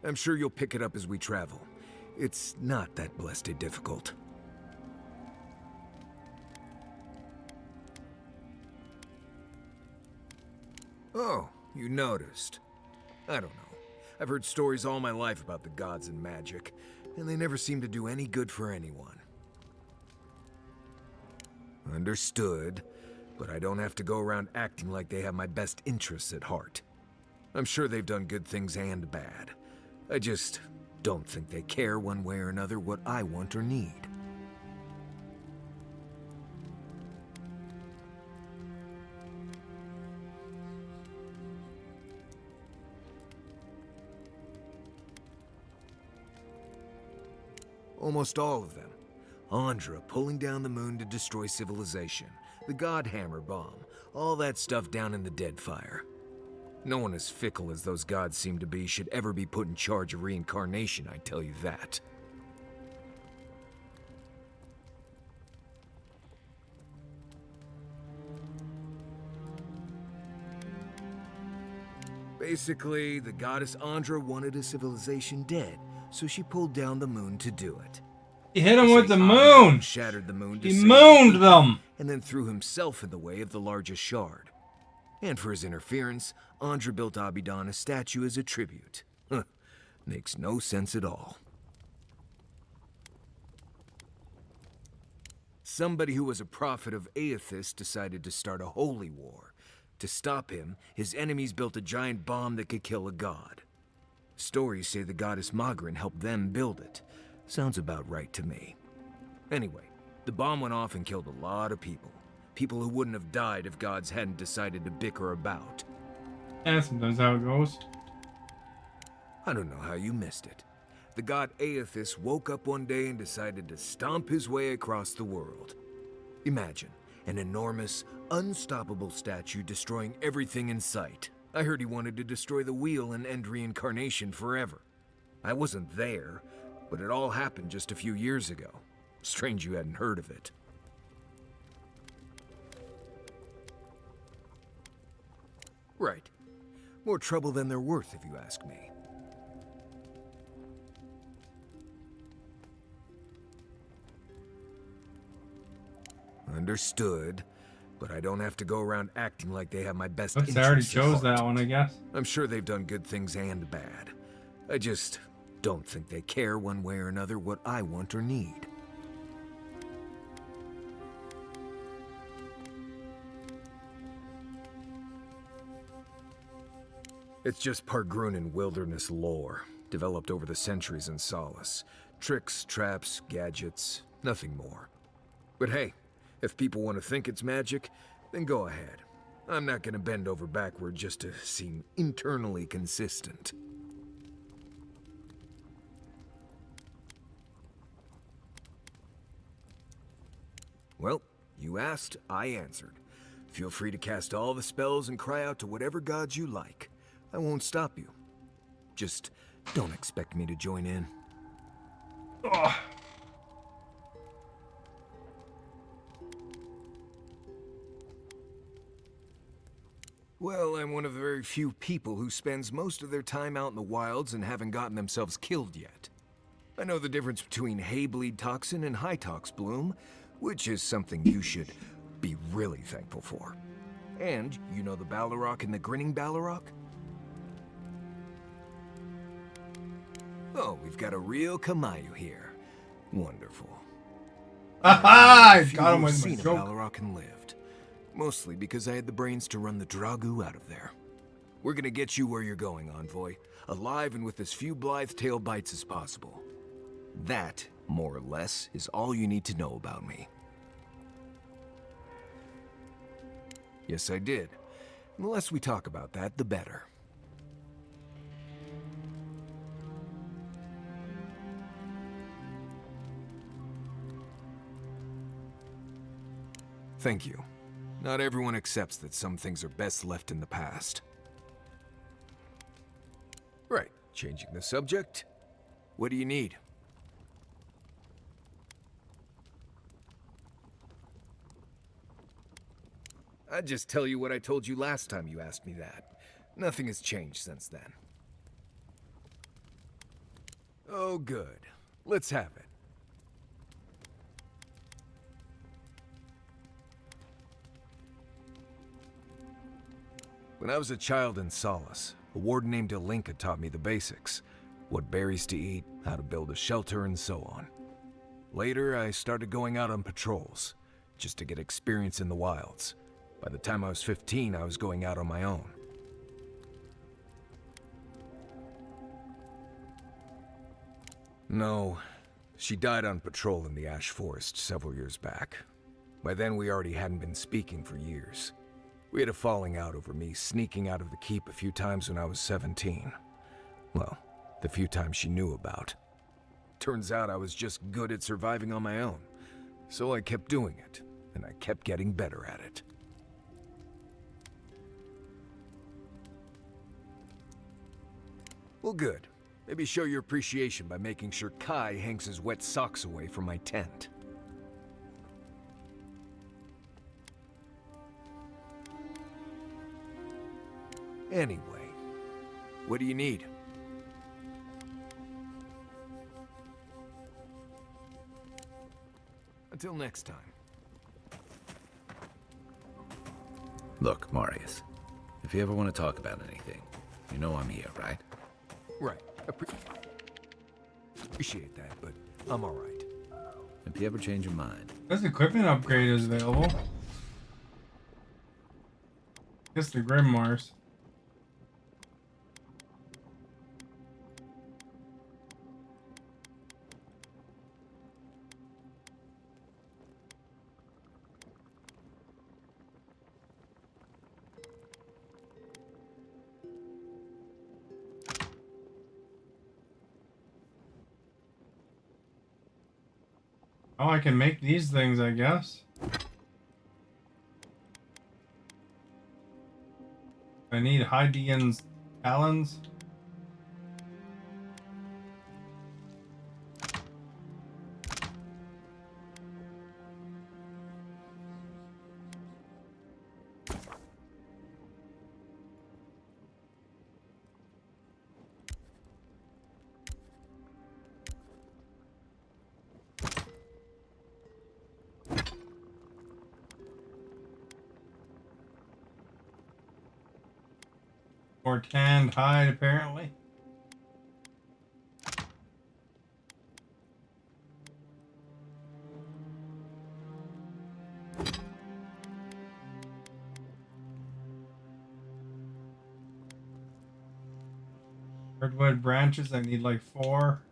I'm sure you'll pick it up as we travel. It's not that blessed difficult. Oh, you noticed. I don't know. I've heard stories all my life about the gods and magic, and they never seem to do any good for anyone. Understood, but I don't have to go around acting like they have my best interests at heart. I'm sure they've done good things and bad. I just don't think they care one way or another what I want or need. Almost all of them. Andra pulling down the moon to destroy civilization, the Godhammer bomb, all that stuff down in the Deadfire. No one as fickle as those gods seem to be should ever be put in charge of reincarnation, I tell you that. Basically, the goddess Andra wanted a civilization dead, so she pulled down the moon to do it. He hit him with the moon! Shattered the moon to He save mooned the them! and then threw himself in the way of the largest shard. And for his interference, Andra built Abidan a statue as a tribute. Huh. Makes no sense at all. Somebody who was a prophet of Aethys decided to start a holy war. To stop him, his enemies built a giant bomb that could kill a god. Stories say the goddess Magrin helped them build it. Sounds about right to me. Anyway, the bomb went off and killed a lot of people. People who wouldn't have died if gods hadn't decided to bicker about. Yeah, sometimes how it goes. I don't know how you missed it. The god Aethys woke up one day and decided to stomp his way across the world. Imagine an enormous, unstoppable statue destroying everything in sight. I heard he wanted to destroy the wheel and end reincarnation forever. I wasn't there, but it all happened just a few years ago. Strange you hadn't heard of it. Right. More trouble than they're worth, if you ask me. Understood, but I don't have to go around acting like they have my best Oops, interests I already at chose heart. that one, I guess. I'm sure they've done good things and bad. I just don't think they care one way or another what I want or need. It's just Pargrunen wilderness lore, developed over the centuries in Solace. Tricks, traps, gadgets, nothing more. But hey, if people want to think it's magic, then go ahead. I'm not gonna bend over backward just to seem internally consistent. Well, you asked, I answered. Feel free to cast all the spells and cry out to whatever gods you like. I won't stop you. Just don't expect me to join in. Ugh. Well, I'm one of the very few people who spends most of their time out in the wilds and haven't gotten themselves killed yet. I know the difference between Haybleed toxin and Hytox bloom, which is something you should be really thankful for. And you know the Balrog and the Grinning Balrog? Oh, we've got a real Kamayu here. Wonderful. Aha! I Few got him who've with my seen a joke. Balrog and lived. Mostly because I had the brains to run the Dragu out of there. We're gonna get you where you're going, Envoy. Alive and with as few blithe tail bites as possible. That, more or less, is all you need to know about me. Yes, I did. And the less we talk about that, the better. Thank you. Not everyone accepts that some things are best left in the past. Right, changing the subject. What do you need? I'd just tell you what I told you last time you asked me that. Nothing has changed since then. Oh, good. Let's have it. When I was a child in Solace, a warden named Alinka taught me the basics. What berries to eat, how to build a shelter, and so on. Later, I started going out on patrols, just to get experience in the wilds. By the time I was 15, I was going out on my own. No, she died on patrol in the Ash Forest several years back. By then, we already hadn't been speaking for years. We had a falling out over me sneaking out of the keep a few times when I was 17. Well, the few times she knew about. Turns out I was just good at surviving on my own. So I kept doing it, and I kept getting better at it. Well, good. Maybe show your appreciation by making sure Kai hangs his wet socks away from my tent. Anyway, what do you need? Until next time. Look, Marius, if you ever want to talk about anything, you know I'm here, right? Right. Appreciate that, but I'm all right. If you ever change your mind. This equipment upgrade is available. Guess the Grimoires. Oh, I can make these things, I guess. I need Hydean's talons. Or tanned hide, apparently. Redwood branches, I need like 4.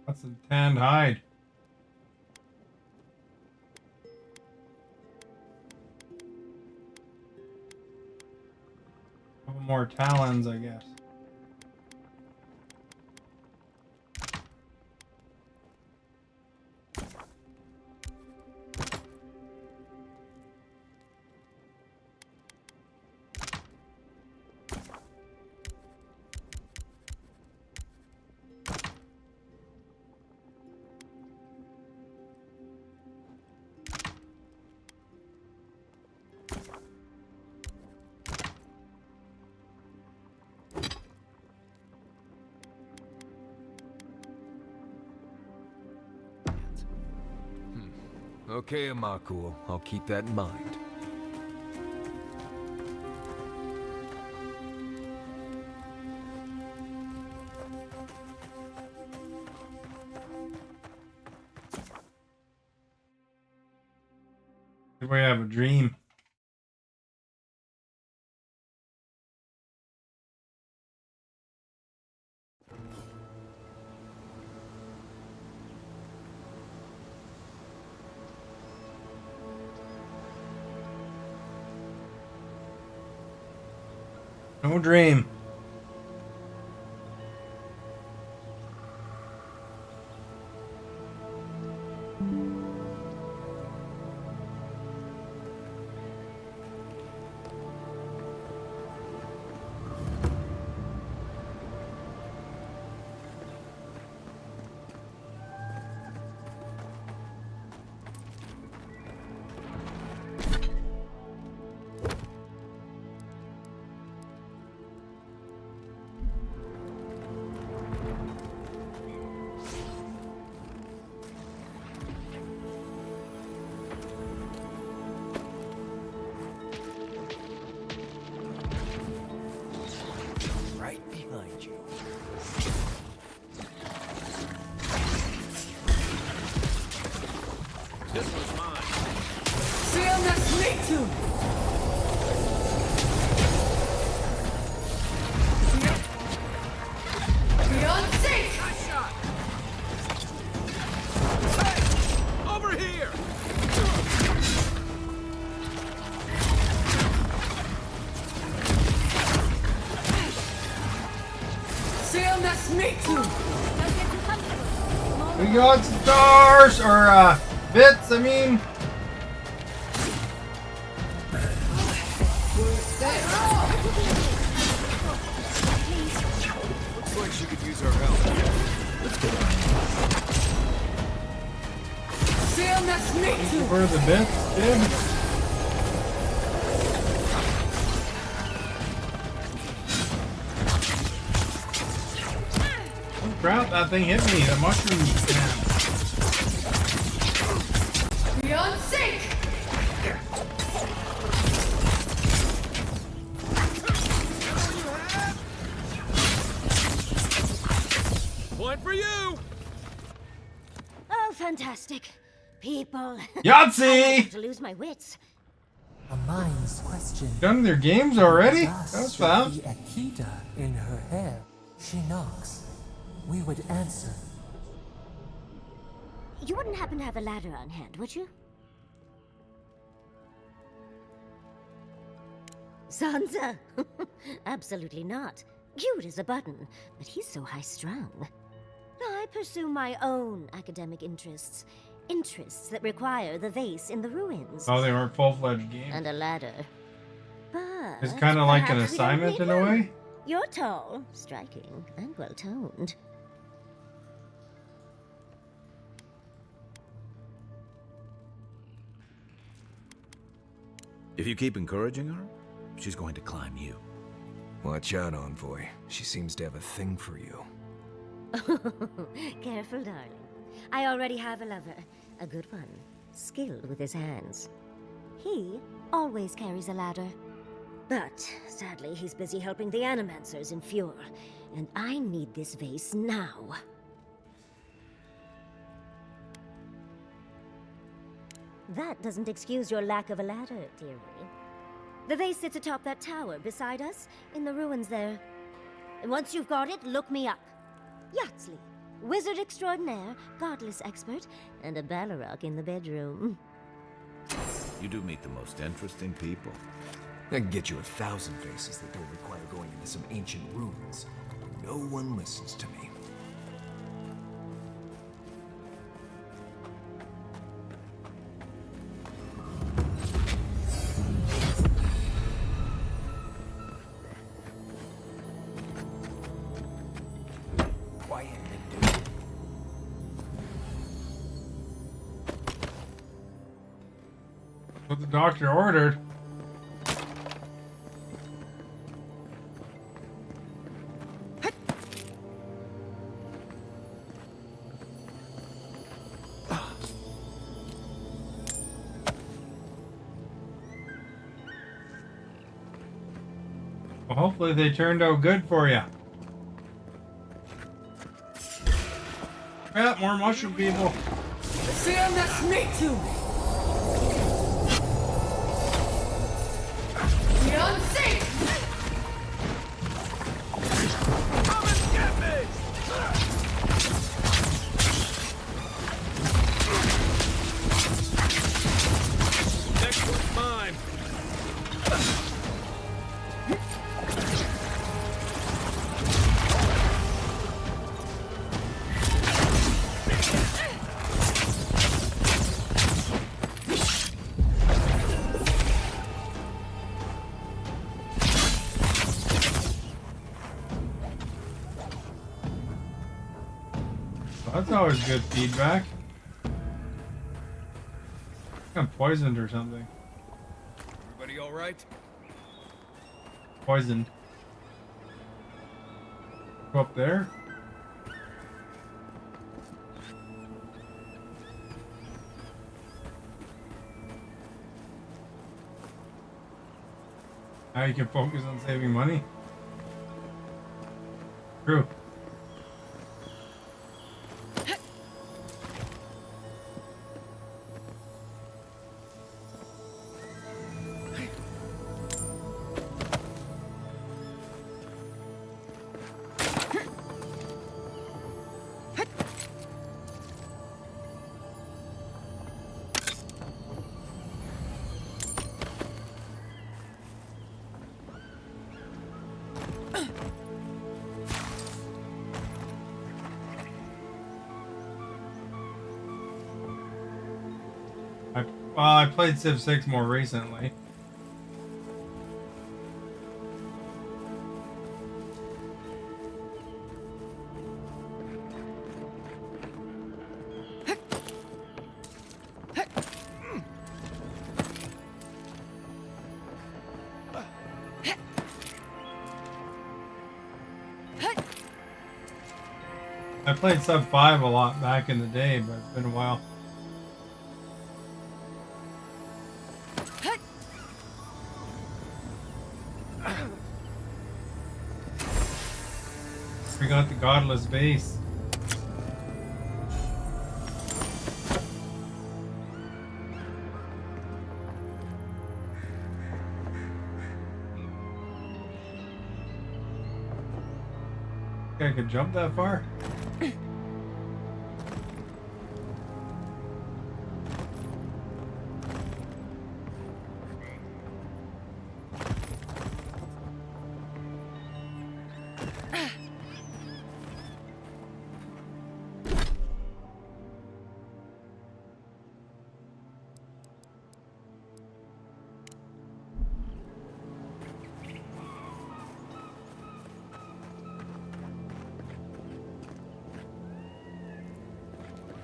That's a tanned hide. Couple more talons, I guess. Okay, Amakul. I'll keep that in mind. Did we have a dream? No dream. Right behind you. This one's mine. Over here! We got stars or bits. I mean, Looks like she could use our help. Let's get her. for the bits, dude. Oh crap! That thing hit me. The mushroom man. Point for you! Oh, fantastic. People. Yahtzee! I'm to lose my wits. A mind's question. Done their games already? Dust That was fast. The Akita in her hair. She knocks. We would answer. You wouldn't happen to have a ladder on hand, would you? Sansa? Absolutely not. Cute as a button, but he's so high-strung. I pursue my own academic interests. Interests that require the vase in the ruins. Oh, they weren't full-fledged games. And a ladder. But It's kind of like an perhaps we don't assignment need in a one. way. You're tall, striking, and well-toned. If you keep encouraging her, she's going to climb you. Watch out, Envoy. She seems to have a thing for you. Careful, darling. I already have a lover. A good one. Skilled with his hands. He always carries a ladder. But, sadly, he's busy helping the Animancers in Fjord. And I need this vase now. That doesn't excuse your lack of a ladder, dearie. The vase sits atop that tower beside us, in the ruins there. And once you've got it, look me up. Yahtzee, wizard extraordinaire, godless expert, and a Balrog in the bedroom. You do meet the most interesting people. I can get you 1,000 vases that don't require going into some ancient ruins. No one listens to me. Quiet, Lindu. What the doctor ordered. Well, hopefully they turned out good for you. Yeah, more mushroom people. Sam, that's me too! You're safe! Come and get me! Next one's mine. That's always good feedback. I'm poisoned or something. Everybody all right? Poisoned. Go up there. Now you can focus on saving money. True. Well, I played Civ 6 more recently. I played Sub 5 a lot back in the day, but it's been a while. We got the godless base. Think I could jump that far?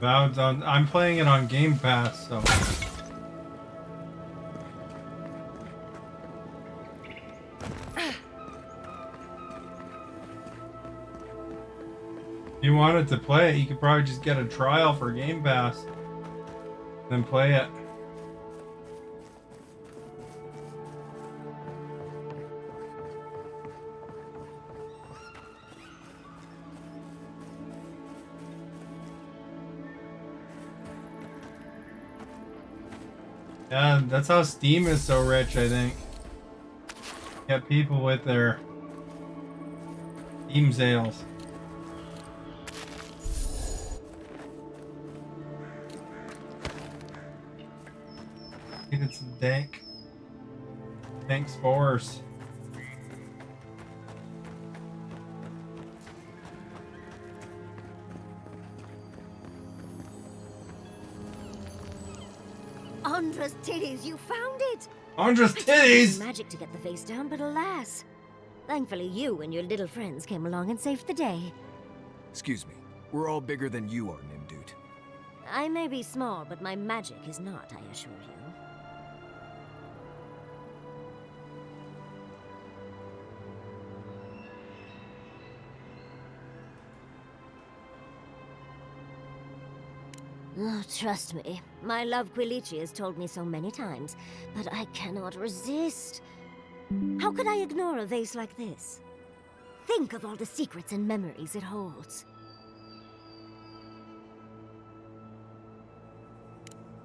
Avowed's on. I'm playing it on Game Pass, so. If you wanted to play it, you could probably just get a trial for Game Pass, then play it. Yeah, that's how Steam is so rich, I think. Get people with their Steam sales. Needed some dank spores. Andra's titties, you found it! Andra's titties! Magic to get the face down, but alas. Thankfully you and your little friends came along and saved the day. Excuse me. We're all bigger than you are, Nimdude. I may be small, but my magic is not, I assure you. Oh, trust me, my love Quilichi has told me so many times, but I cannot resist. How could I ignore a vase like this? Think of all the secrets and memories it holds.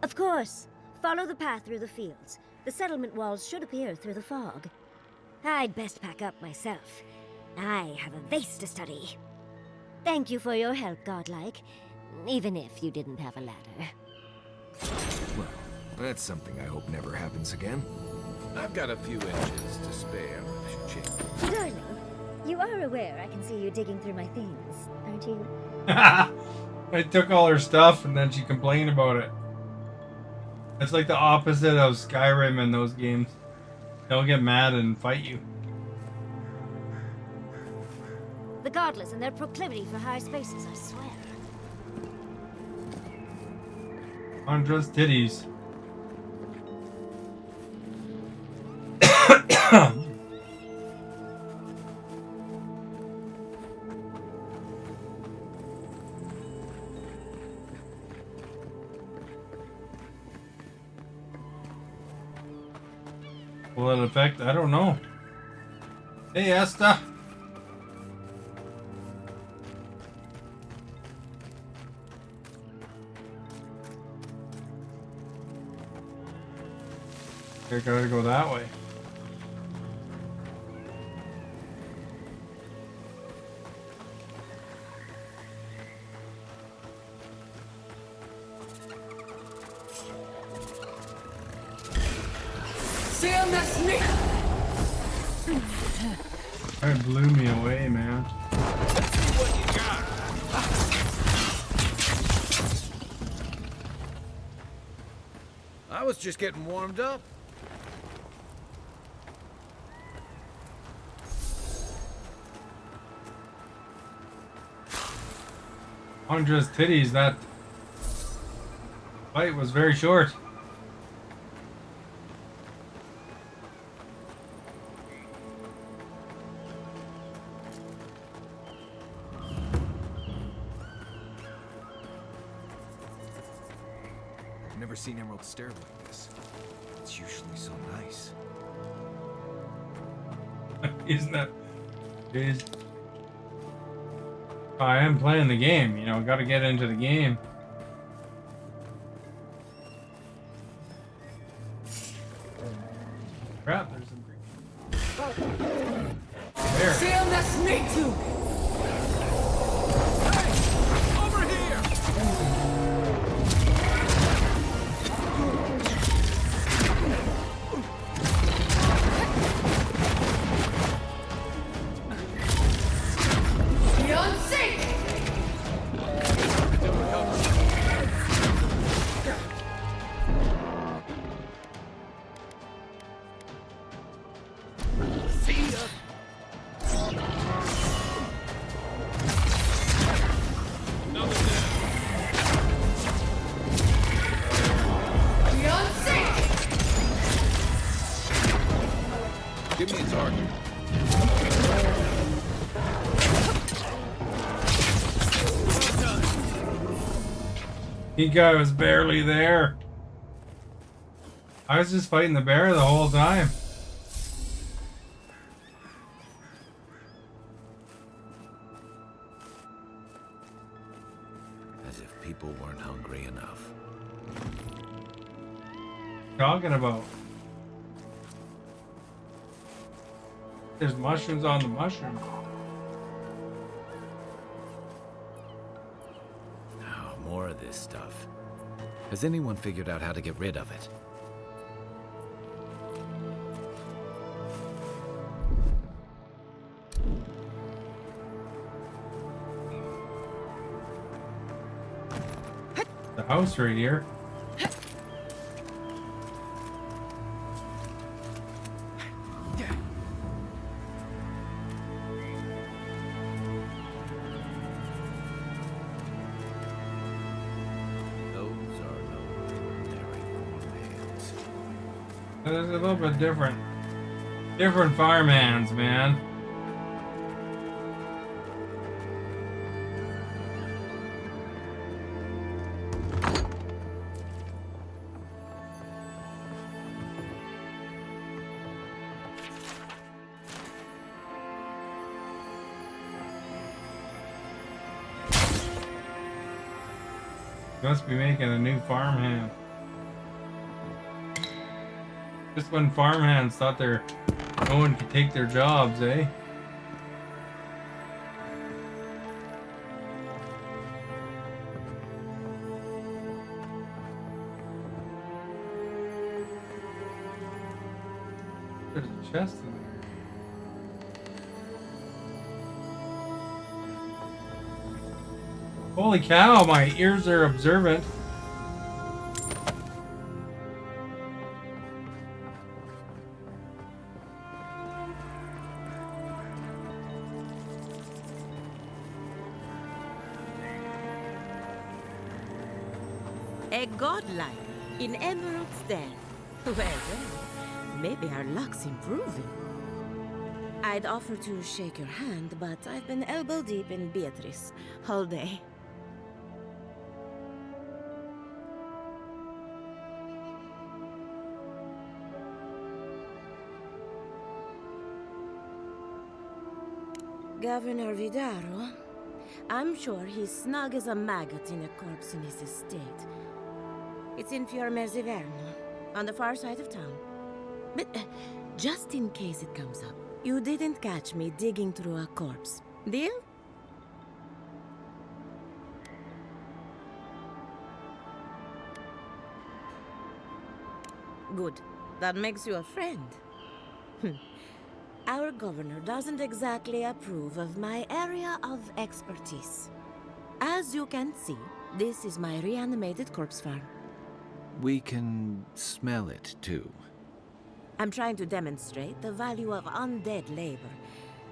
Of course. Follow the path through the fields. The settlement walls should appear through the fog. I'd best pack up myself. I have a vase to study. Thank you for your help, Godlike. Even if you didn't have a ladder. Well, that's something I hope never happens again. I've got a few inches to spare. Darling, you are aware I can see you digging through my things, aren't you? I took all her stuff and then she complained about it. It's like the opposite of Skyrim in those games. They'll get mad and fight you. The godless and their proclivity for high spaces, I swear. Andra's titties. Will it affect? I don't know. Hey, Esther. I gotta go that way. Sam, that's me! That blew me away, man. Let's see what you got. I was just getting warmed up. Andra's titties, that fight was very short. I've never seen Emerald Stair like this. It's usually so nice. Isn't that? Jeez. I am playing the game, you know, gotta get into the game. Crap, there's some green. There. Sam, that's me too! Hey! Over here! Give me a target. He guy was barely there. I was just fighting the bear the whole time. As if people weren't hungry enough. Talking about. There's mushrooms on the mushroom. Oh, more of this stuff. Has anyone figured out how to get rid of it? The house right here. There's a little bit different. Different fireman's, man. You must be making a new farmhand. Just when farmhands thought no one could take their jobs, eh? There's a chest in there. Holy cow, my ears are observant. A godlike in Emerald Stair. Well, maybe our luck's improving. I'd offer to shake your hand, but I've been elbow deep in Beatrice all day. Governor Vidaro? I'm sure he's snug as a maggot in a corpse in his estate. It's in Fiormezziverno, on the far side of town. But just in case it comes up, you didn't catch me digging through a corpse. Deal? Good. That makes you a friend. Our governor doesn't exactly approve of my area of expertise. As you can see, this is my reanimated corpse farm. We can smell it, too. I'm trying to demonstrate the value of undead labor.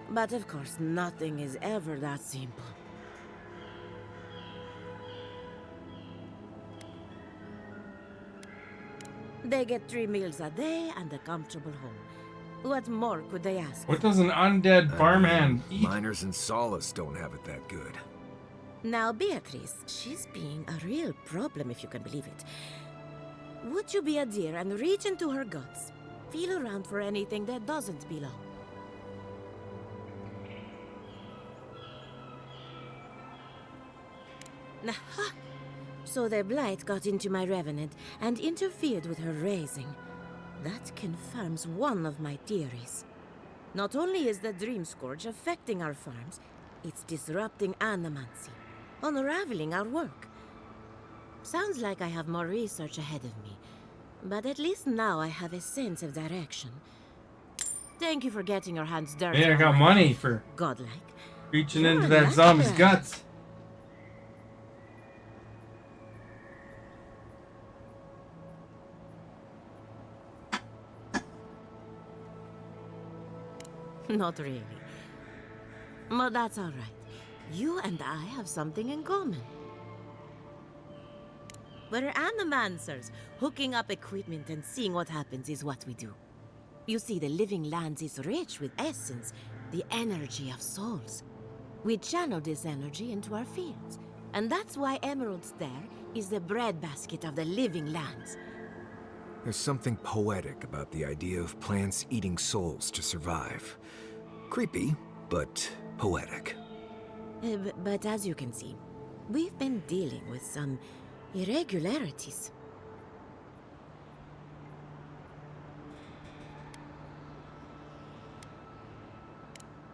But of course, nothing is ever that simple. They get 3 meals a day and a comfortable home. What more could they ask? What does an undead farmhand eat? Miners in Solace don't have it that good. Now, Beatrice, she's being a real problem, if you can believe it. Would you be a dear and reach into her guts? Feel around for anything that doesn't belong. Aha! So the blight got into my revenant and interfered with her raising. That confirms one of my theories. Not only is the Dream Scourge affecting our farms, it's disrupting animancy, unraveling our work. Sounds like I have more research ahead of me, but at least now I have a sense of direction. Thank you for getting your hands dirty. Hey, I got money for godlike reaching into that zombie's guts. Not really. But that's all right. You and I have something in common. We're animancers. Hooking up equipment and seeing what happens is what we do. You see, the living lands is rich with essence, the energy of souls. We channel this energy into our fields. And that's why Emerald Stair is the breadbasket of the living lands. There's something poetic about the idea of plants eating souls to survive. Creepy, but poetic. But as you can see, we've been dealing with some irregularities.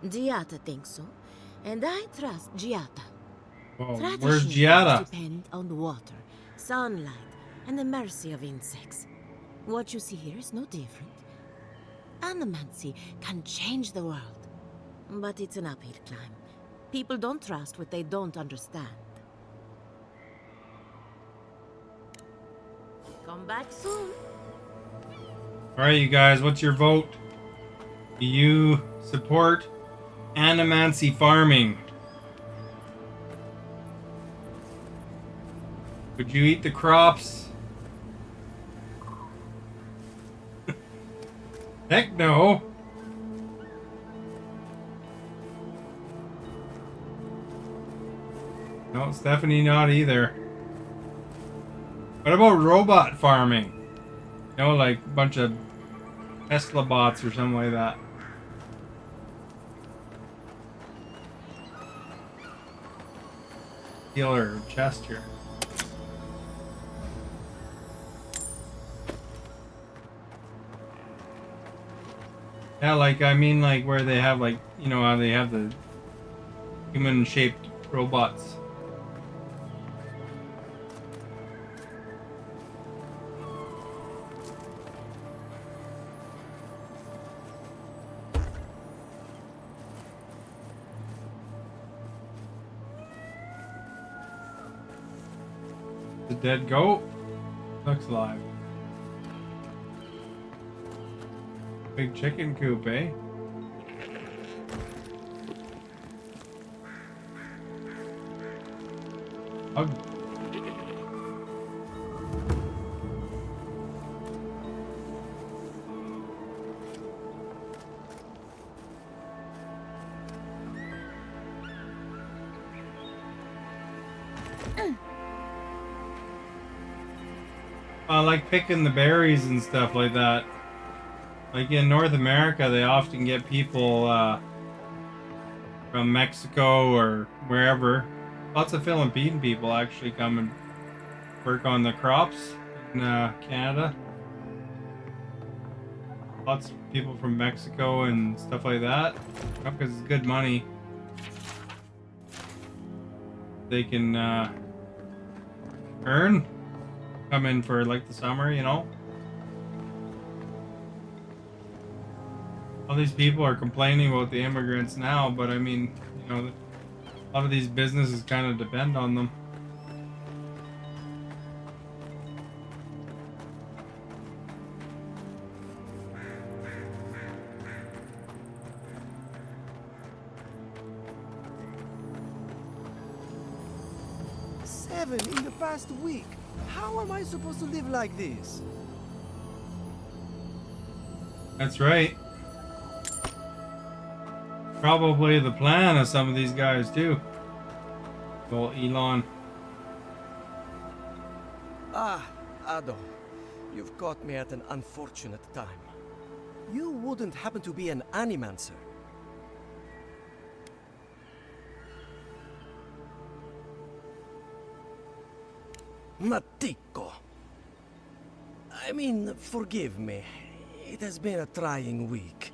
Giata thinks so, and I trust Giata. Oh, where's Giata? Depend on water, sunlight, and the mercy of insects. What you see here is no different. Animancy can change the world, but it's an uphill climb. People don't trust what they don't understand. Come back soon. Alright, you guys, what's your vote? Do you support animancy farming? Would you eat the crops? Heck no. No, Stephanie not either. What about robot farming? You know, like a bunch of Tesla bots or something like that. Healer chest here. Yeah, like, I mean, like, where they have, like, you know, how they have the human-shaped robots. The dead goat looks alive. Big chicken coop, eh? Hug. I like picking the berries and stuff like that. Like in North America, they often get people from Mexico or wherever. Lots of Filipino people actually come and work on the crops in Canada. Lots of people from Mexico and stuff like that. Because it's good money. They can earn. Come in for like the summer, you know. All these people are complaining about the immigrants now, but I mean, you know, a lot of these businesses kind of depend on them. Seven in the past week. How am I supposed to live like this? That's right. Probably the plan of some of these guys too. Well, Elon. Ah, Ado. You've caught me at an unfortunate time. You wouldn't happen to be an animancer? Matiko. I mean, forgive me. It has been a trying week.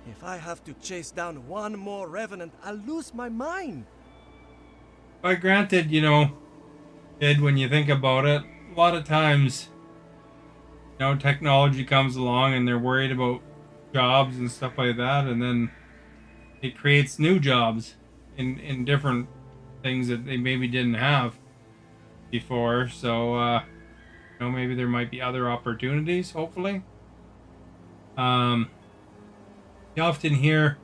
If I have to chase down one more revenant, I'll lose my mind. But granted, you know, kid, when you think about it, a lot of times, you know, technology comes along and they're worried about jobs and stuff like that, and then it creates new jobs in different things that they maybe didn't have before. So, you know, maybe there might be other opportunities, hopefully. You often hear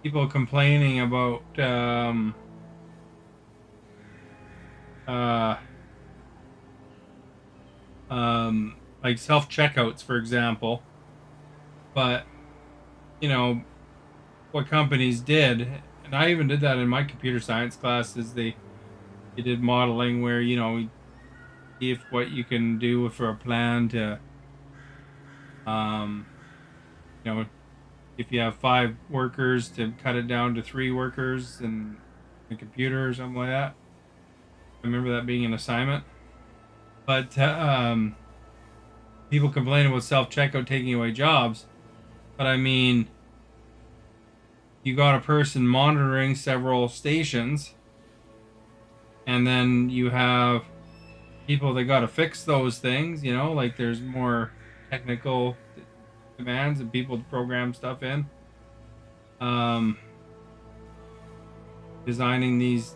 people complaining about like self-checkouts, for example. But, you know, what companies did, and I even did that in my computer science classes, they did modeling where, you know, if what you can do for a plan to, you know, if you have 5 workers, to cut it down to 3 workers in the computer or something like that. I remember that being an assignment. But people complain about self-checkout taking away jobs. But I mean, you got a person monitoring several stations, and then you have people that got to fix those things, you know, like there's more technical demands and people to program stuff in. Designing these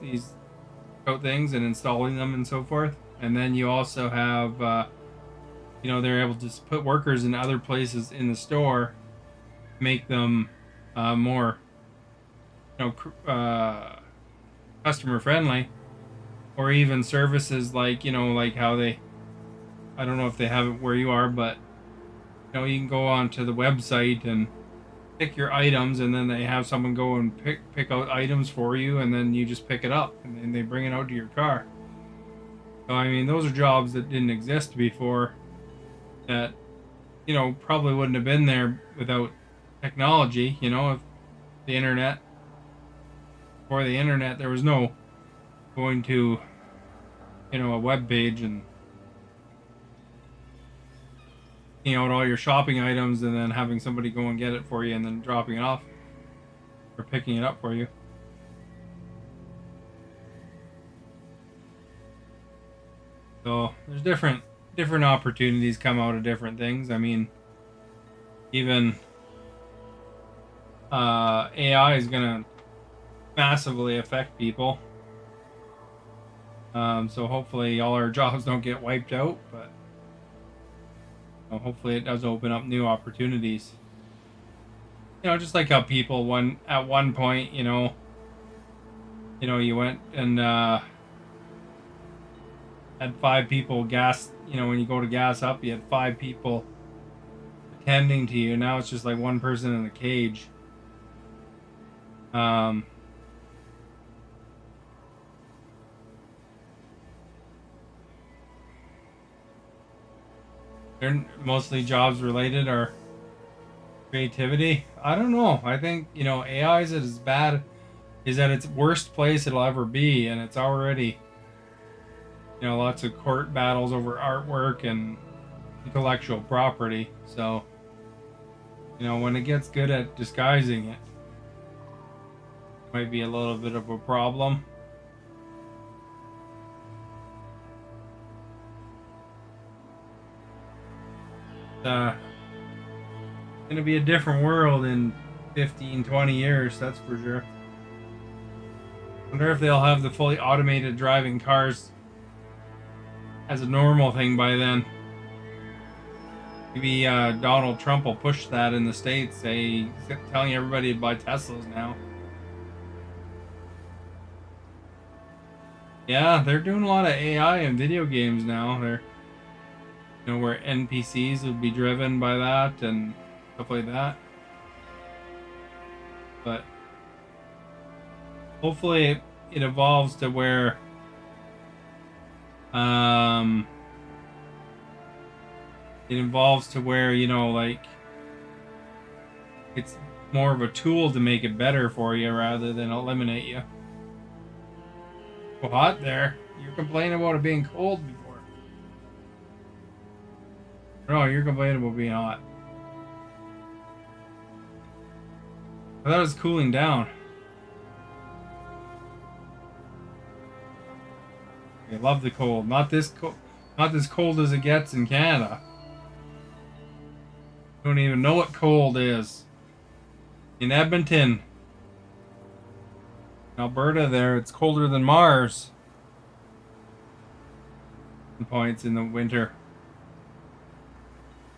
things and installing them and so forth. And then you also have, you know, they're able to just put workers in other places in the store, make them more, you know, customer friendly, or even services like, you know, like how they, I don't know if they have it where you are, but, you know, you can go onto the website and pick your items, and then they have someone go and pick out items for you, and then you just pick it up and then they bring it out to your car. So I mean, those are jobs that didn't exist before, that, you know, probably wouldn't have been there without technology. You know, if the internet, before the internet, there was no going to, you know, a web page and you know, all your shopping items and then having somebody go and get it for you and then dropping it off or picking it up for you. So there's different opportunities come out of different things. I mean, even AI is gonna massively affect people. So hopefully all our jobs don't get wiped out, but hopefully it does open up new opportunities. You know, just like how people at one point, you know, you went and had 5 people gas. You know, when you go to gas up, you had 5 people attending to you. Now it's just like one person in a cage. They're mostly jobs related or creativity. I don't know. I think, you know, AI is as bad, is at its worst place it'll ever be, and it's already, you know, lots of court battles over artwork and intellectual property. So, you know, when it gets good at disguising it, might be a little bit of a problem. Gonna be a different world in 15-20 years, that's for sure. Wonder if they'll have the fully automated driving cars as a normal thing by then. Maybe Donald Trump will push that in the States, telling everybody to buy Teslas now. Yeah, they're doing a lot of AI in video games now. They're, you know, where NPCs would be driven by that and stuff like that. But hopefully it evolves to where you know, like, it's more of a tool to make it better for you rather than eliminate you. Well, hot there. You're complaining about it being cold before. No, you're complaining about being hot. I thought it was cooling down. I love the cold. Not this cold as it gets in Canada. Don't even know what cold is. In Edmonton, Alberta, there it's colder than Mars. Points in the winter.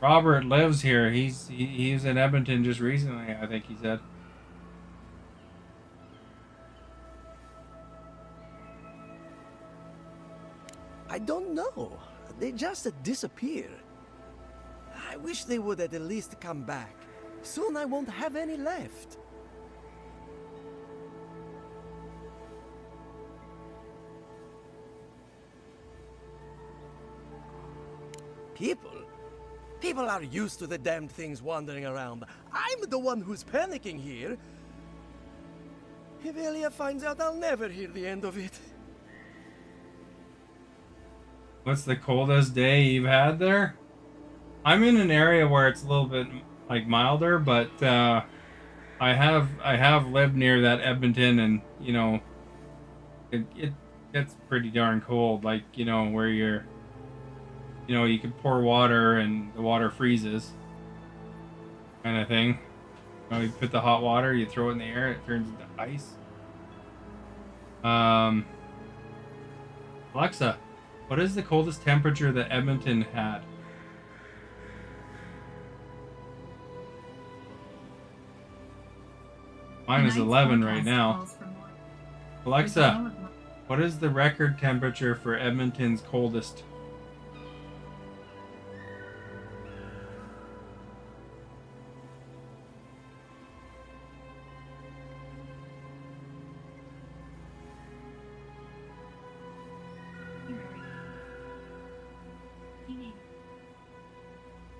Robert lives here. He was in Edmonton just recently, I think he said. I don't know. They just disappear. I wish they would at least come back. Soon I won't have any left. People are used to the damned things wandering around. I'm the one who's panicking here. If Elia finds out, I'll never hear the end of it. What's the coldest day you've had there? I'm in an area where it's a little bit like milder, but I have lived near that Edmonton, and you know, it gets pretty darn cold. Like, you know, where you're, you know, you can pour water and the water freezes, kind of thing. You know, you put the hot water, you throw it in the air, it turns into ice. Alexa, what is the coldest temperature that Edmonton had? Mine is 11 right now. Alexa, what is the record temperature for Edmonton's coldest?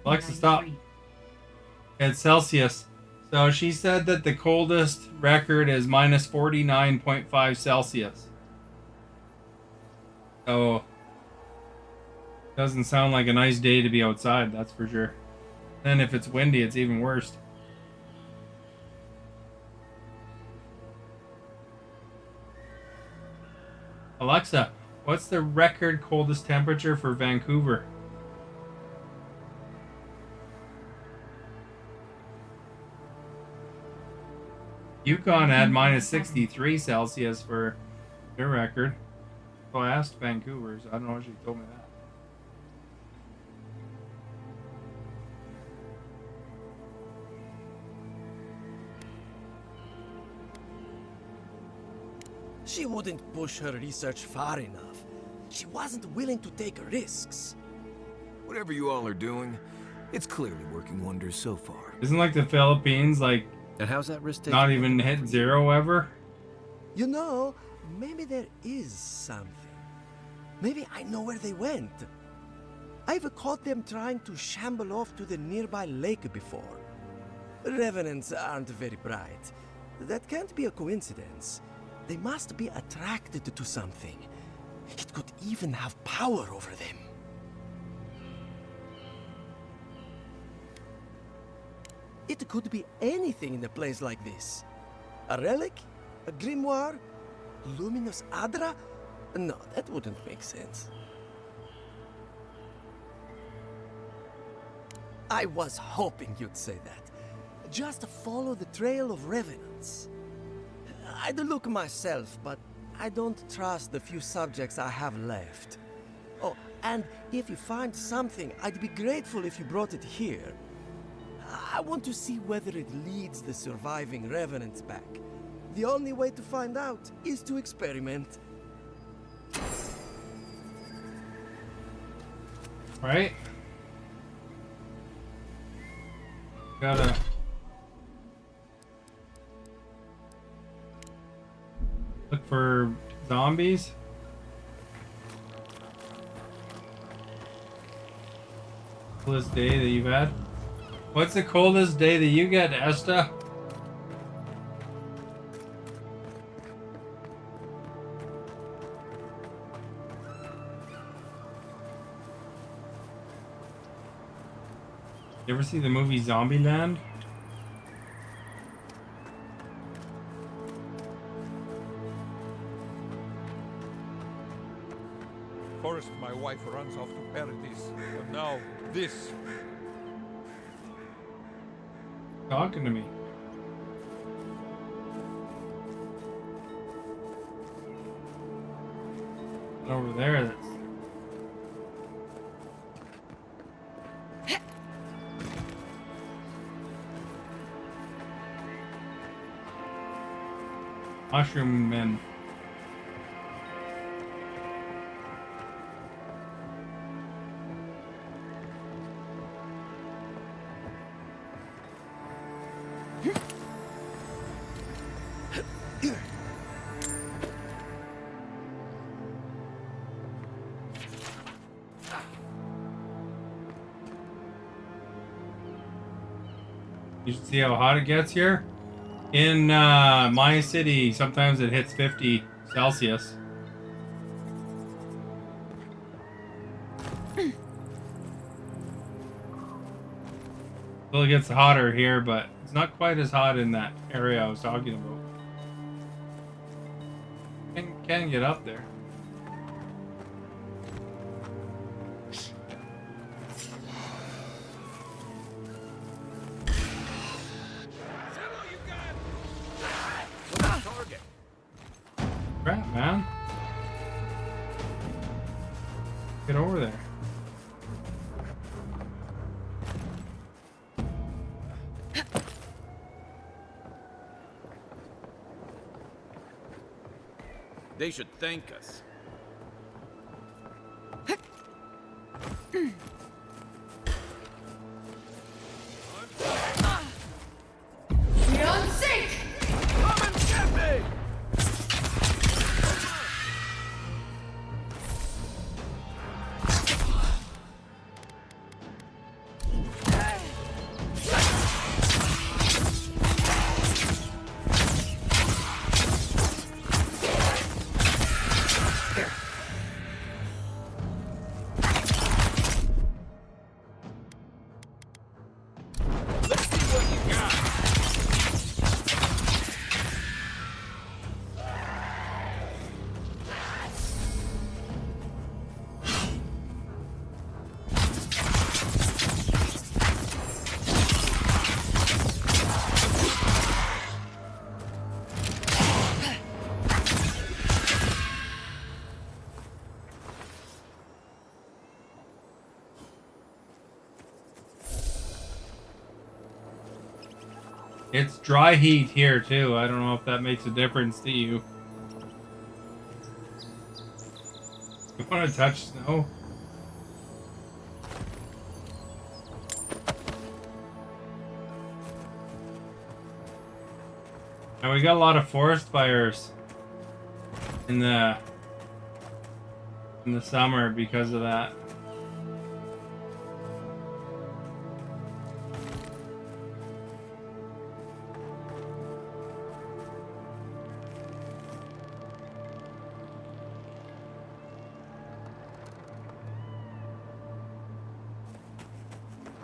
Alexa, stop. It's Celsius. So she said that the coldest record is minus 49.5 Celsius. So, doesn't sound like a nice day to be outside, that's for sure. Then if it's windy, it's even worse. Alexa, what's the record coldest temperature for Vancouver? Yukon had minus 63 Celsius for their record. So I asked Vancouver, so I don't know if she told me that. She wouldn't push her research far enough. She wasn't willing to take risks. Whatever you all are doing, it's clearly working wonders so far. Isn't like the Philippines like and how's that risk not even hit zero ever? You know, maybe there is something. Maybe I know where they went. I've caught them trying to shamble off to the nearby lake before. Revenants aren't very bright. That can't be a coincidence. They must be attracted to something. It could even have power over them. It could be anything in a place like this. A relic? A grimoire? Luminous Adra? No, that wouldn't make sense. I was hoping you'd say that. Just follow the trail of revenants. I'd look myself, but I don't trust the few subjects I have left. Oh, and if you find something, I'd be grateful if you brought it here. I want to see whether it leads the surviving revenants back. The only way to find out is to experiment. Right? Gotta... look for zombies. Coolest day that you've had? What's the coldest day that you get, Esta? You ever see the movie Zombieland? First, my wife runs off to Paradise, and now this. Talking to me. Over there, that's... Mushroom men. You should see how hot it gets here. In my city, sometimes it hits 50 Celsius. Still gets hotter here, but it's not quite as hot in that area I was talking about. Can get up there. Crap, man. Get over there. They should thank us. You're on sync! Come and get me! It's dry heat here too. I don't know if that makes a difference to you. You want to touch snow? Now we got a lot of forest fires in the summer because of that.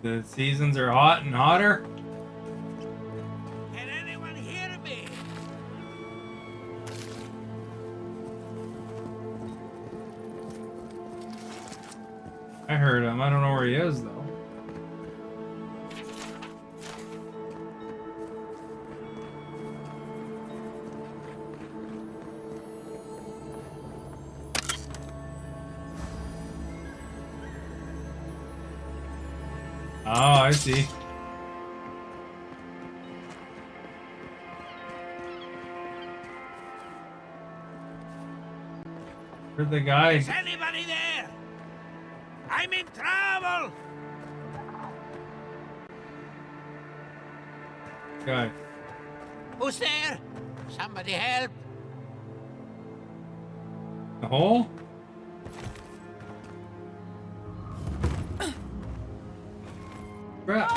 The seasons are hot and hotter. Can anyone hear me? I heard him. I don't know where he is though. Oh, I see. Where'd the guy? Is anybody there? I'm in trouble! Guy. Who's there? Somebody help! The hole? Crap.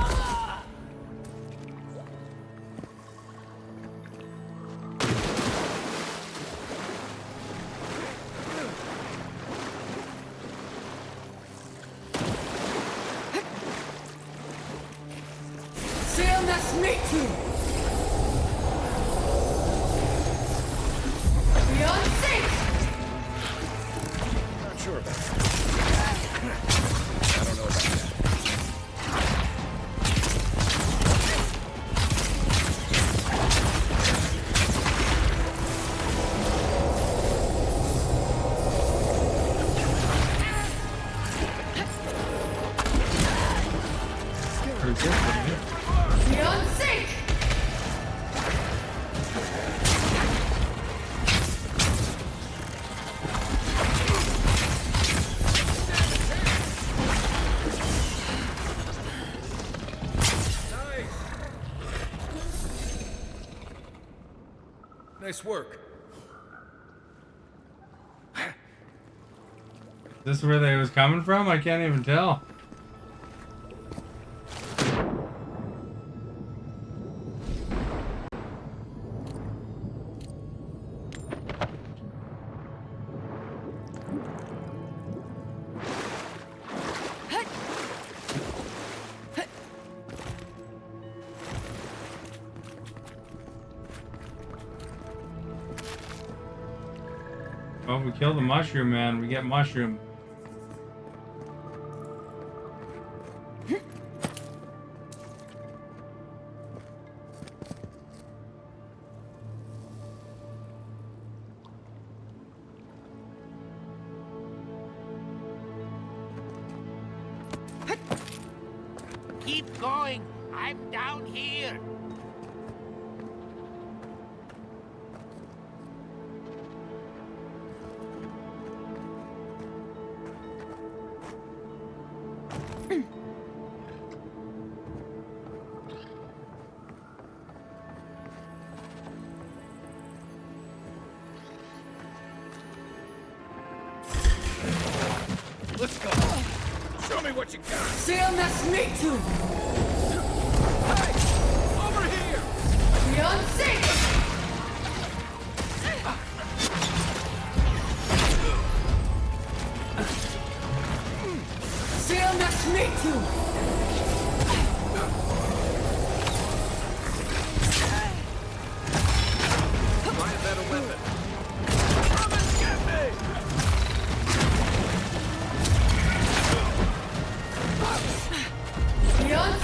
Seal must meet you! Beyond safe! Not sure about that. I don't know about that. Beyond safe! Nice work. Is this where they was coming from? I can't even tell. Well, if we kill the mushroom man, we get mushroom. Keep going! I'm down here! Let's go. Show me what you got. Seal must meet you! Hey! Over here! Beyond safe! Seal must meet you! Find a better weapon. Come and get me! Beyond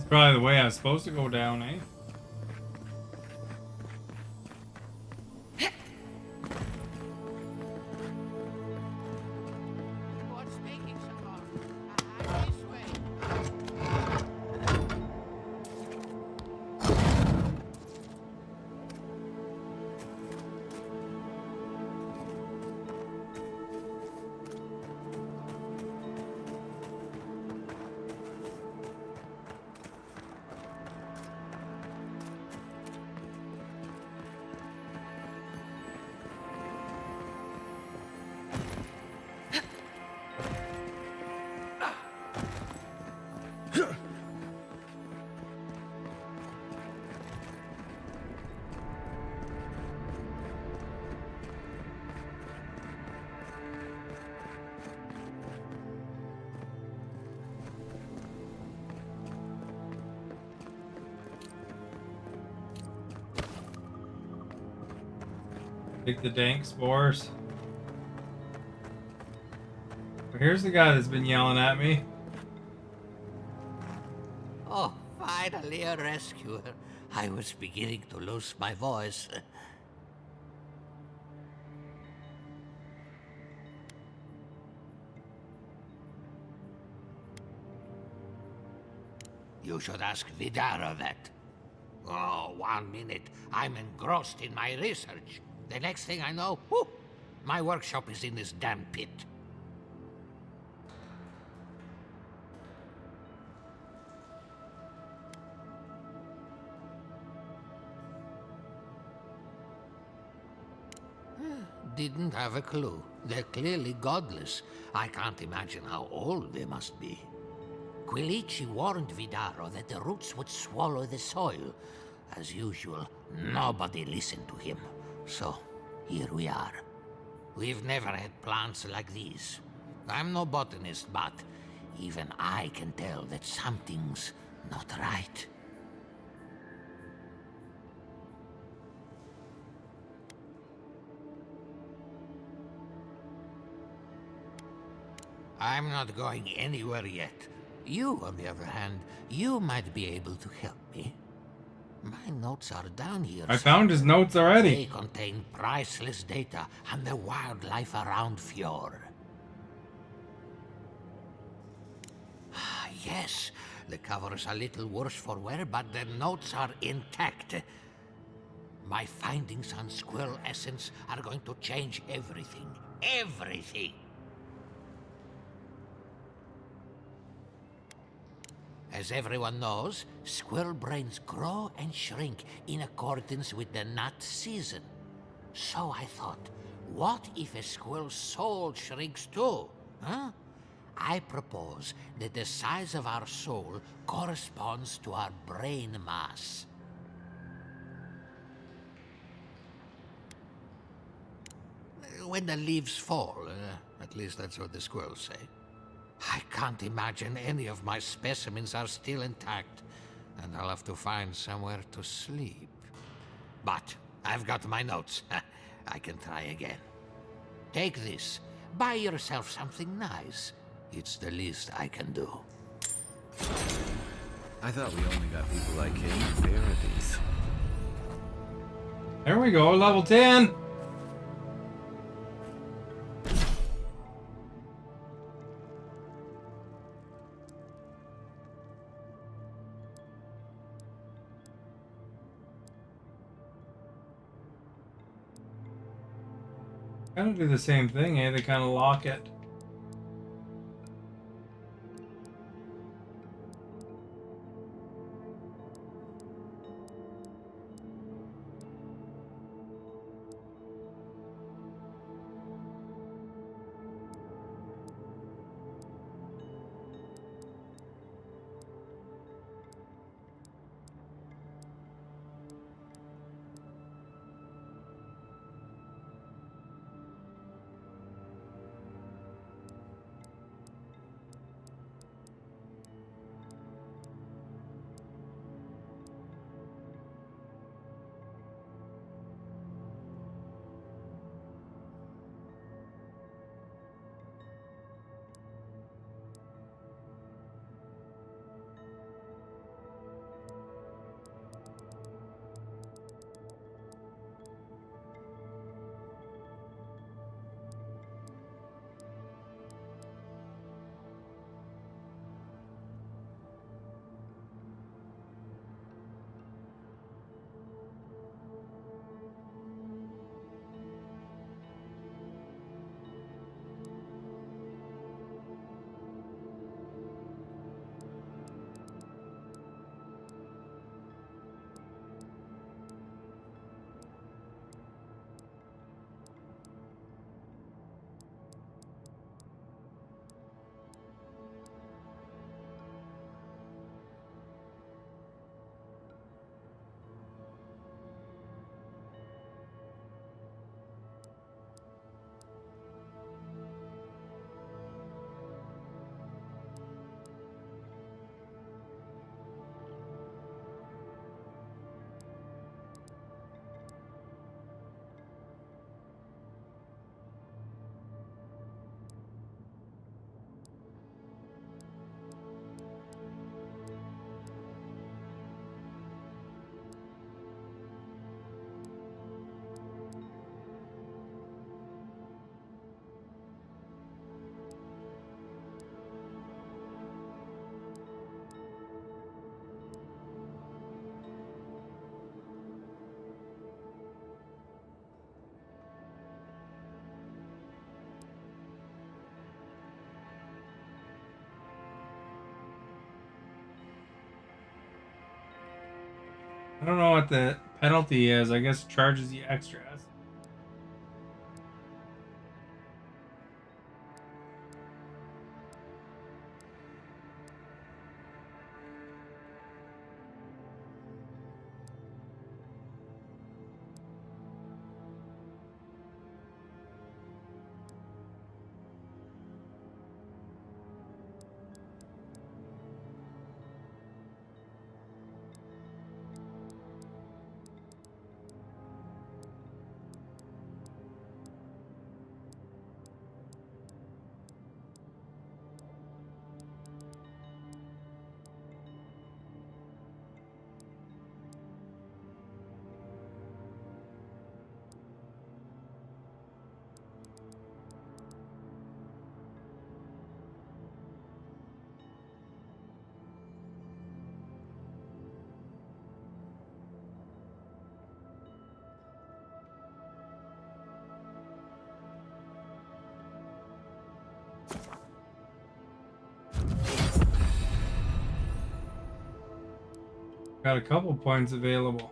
Probably the way I was supposed to go down, eh? Take the dank spores. But here's the guy that's been yelling at me. Oh, finally a rescuer. I was beginning to lose my voice. You should ask Vidara that. Oh, 1 minute, I'm engrossed in my research. The next thing I know, whoop, my workshop is in this damn pit. Didn't have a clue. They're clearly godless. I can't imagine how old they must be. Quilici warned Vidaro that the roots would swallow the soil. As usual, nobody listened to him. So, here we are. We've never had plants like these. I'm no botanist, but even I can tell that something's not right. I'm not going anywhere yet. You, on the other hand, you might be able to help me. My notes are down here. I found his notes already. They contain priceless data on the wildlife around Fjord. Yes, the cover's a little worse for wear, but the notes are intact. My findings on squirrel essence are going to change everything. Everything! As everyone knows, squirrel brains grow and shrink in accordance with the nut season. So I thought, what if a squirrel's soul shrinks too? Huh? I propose that the size of our soul corresponds to our brain mass. When the leaves fall, at least that's what the squirrels say. I can't imagine any of my specimens are still intact, and I'll have to find somewhere to sleep. But I've got my notes. I can try again. Take this. Buy yourself something nice. It's the least I can do. I thought we only got people like him in rarities. There we go, level 10. Kind of do the same thing, eh? They kind of lock it. I don't know what the penalty is. I guess it charges you extras. Got a couple points available.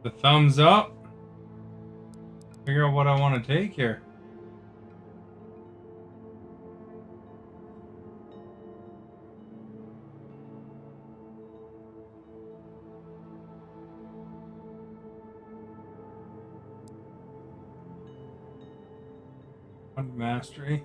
The thumbs up. Figure out what I want to take here. One mastery.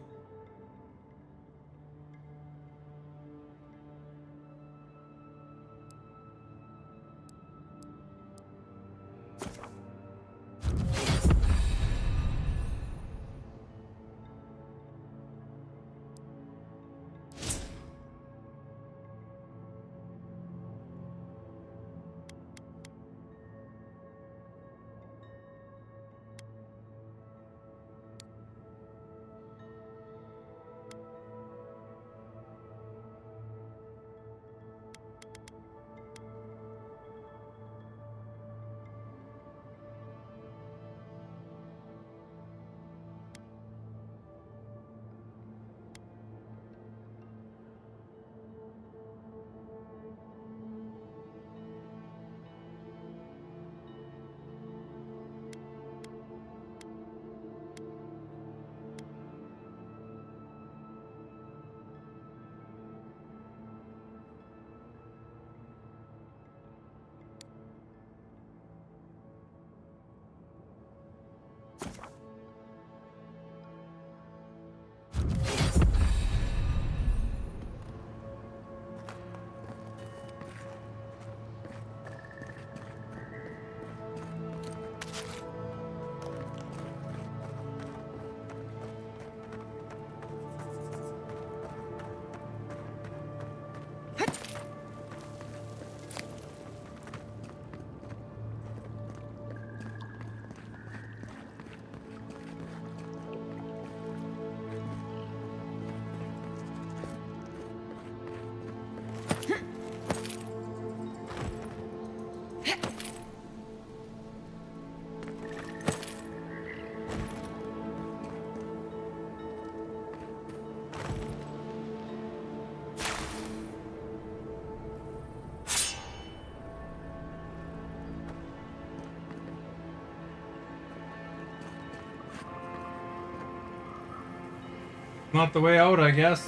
Not the way out, I guess.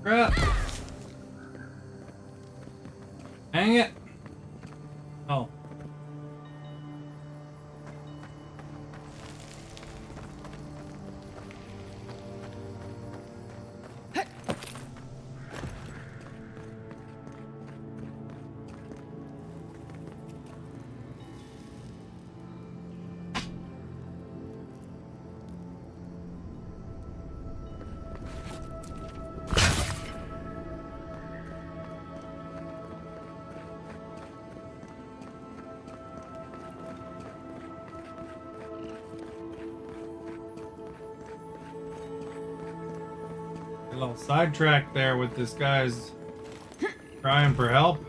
Crap. Hang it. Oh. A little sidetracked there with this guy's crying for help.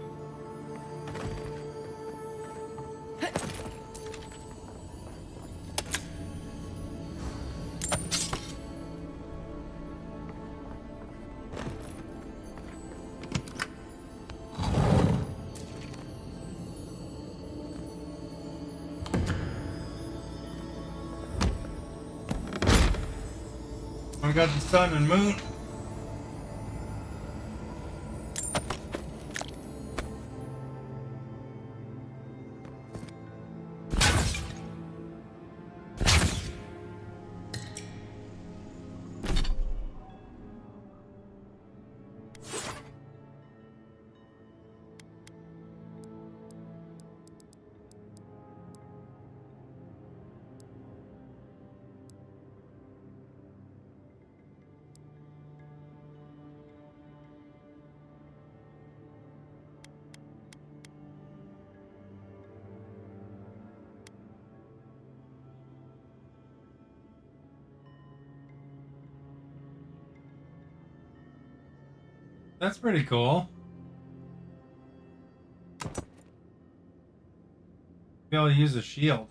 I got the sun and moon. That's pretty cool. Be able to use a shield.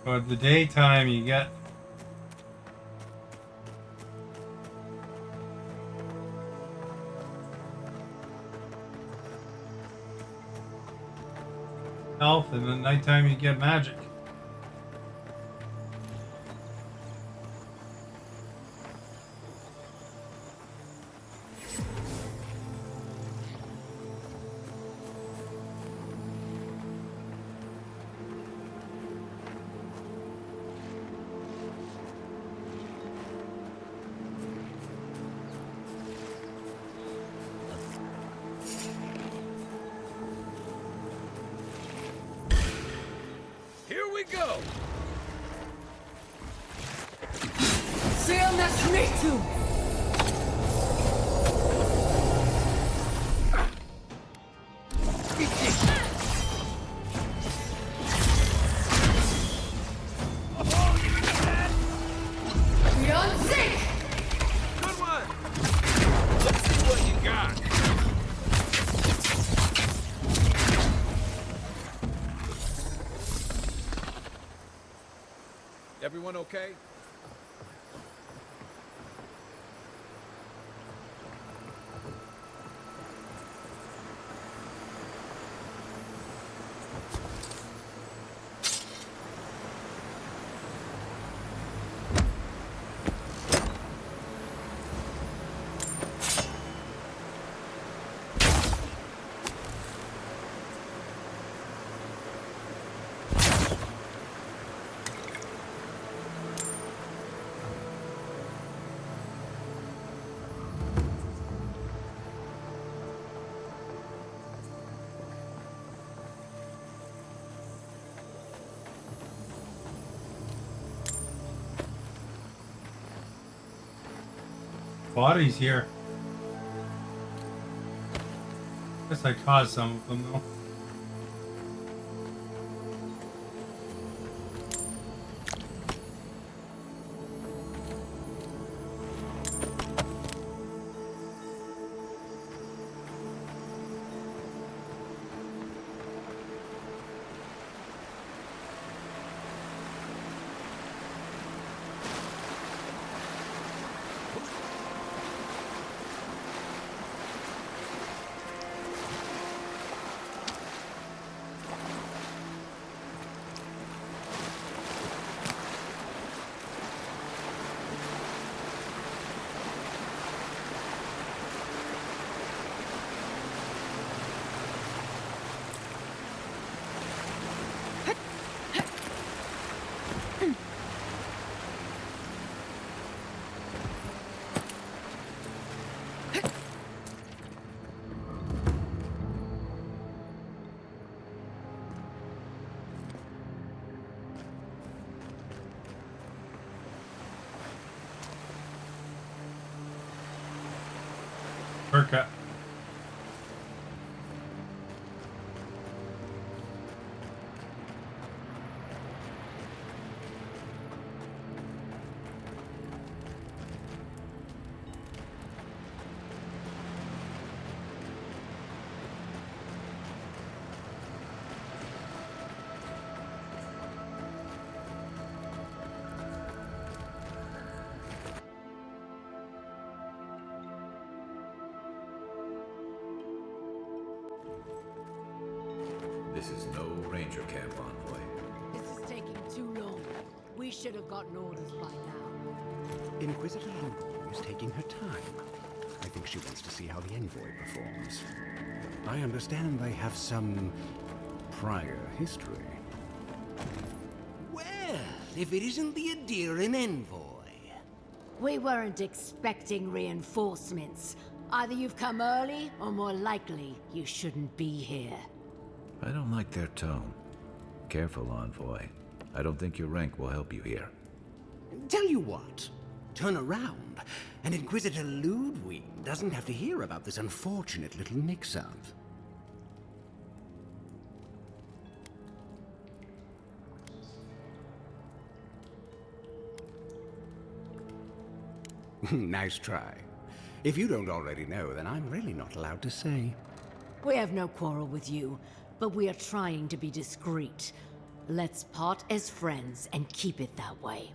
But the daytime you get health, and at nighttime you get magic. Here we go! Seal nas mitu! We on sync! Good one! Let's see what you got! Everyone okay? bodies here. Guess I caused some of them though. Shortcut. This is no ranger camp, Envoy. This is taking too long. We should have gotten orders by now. Inquisitor Ludwig is taking her time. I think she wants to see how the envoy performs. I understand they have some prior history. Well, if it isn't the Adirian envoy. We weren't expecting reinforcements. Either you've come early, or more likely, you shouldn't be here. I don't like their tone. Careful, Envoy. I don't think your rank will help you here. Tell you what, turn around, and Inquisitor Ludwig doesn't have to hear about this unfortunate little mix-up. Nice try. If you don't already know, then I'm really not allowed to say. We have no quarrel with you, but we are trying to be discreet. Let's part as friends and keep it that way.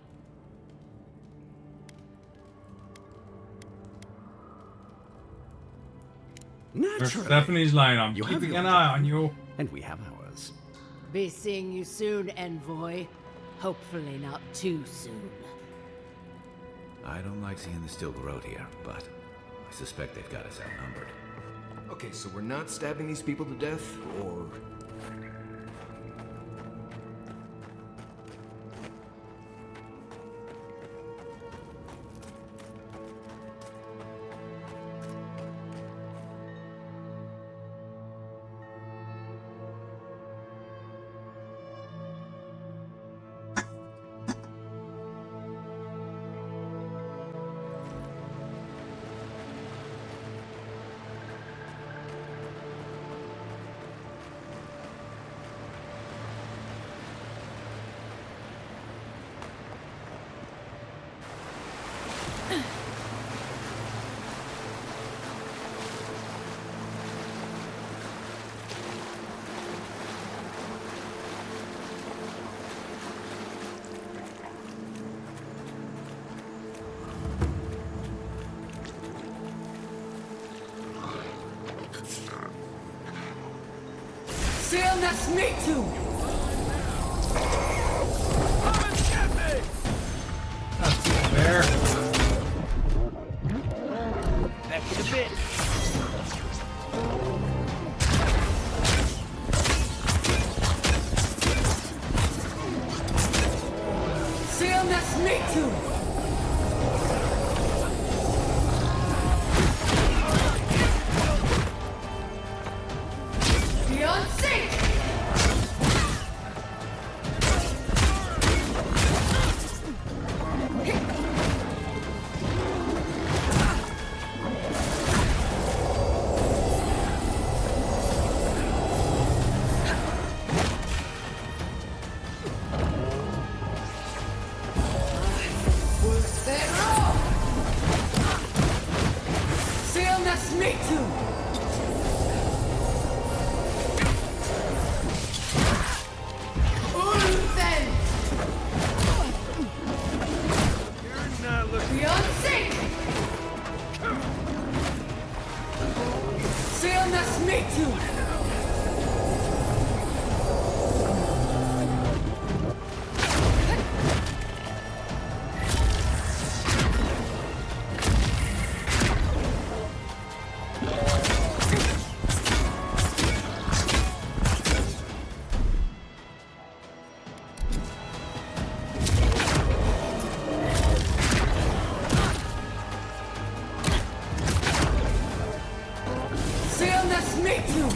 Naturally. Stephanie's line. I'm You have keeping your an eye job, on you. and we have ours. Be seeing you soon, Envoy. Hopefully not too soon. I don't like seeing the Still Road here, but I suspect they've got us outnumbered. Okay, so we're not stabbing these people to death, or... Seal that's me too! There. Back to the bit. Seal that's me too! Beyond sync! Beyond sync! Seal нас metu! Seal nas metu!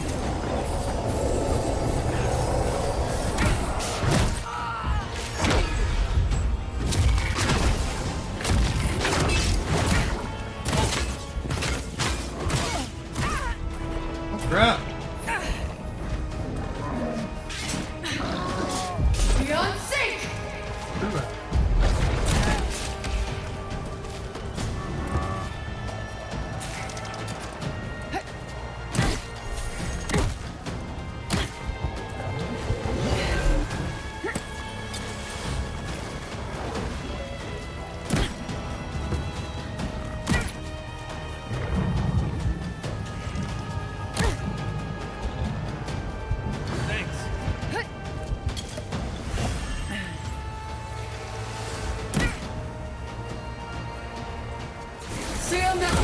Crap. Beyond sync! Seal nas...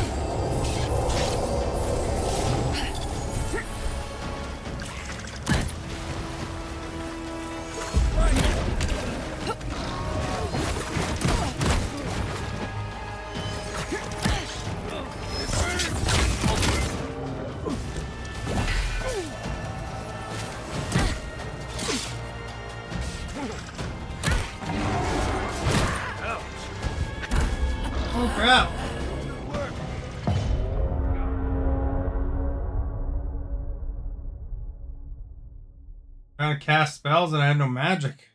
Oh crap. Trying to cast spells and I had no magic.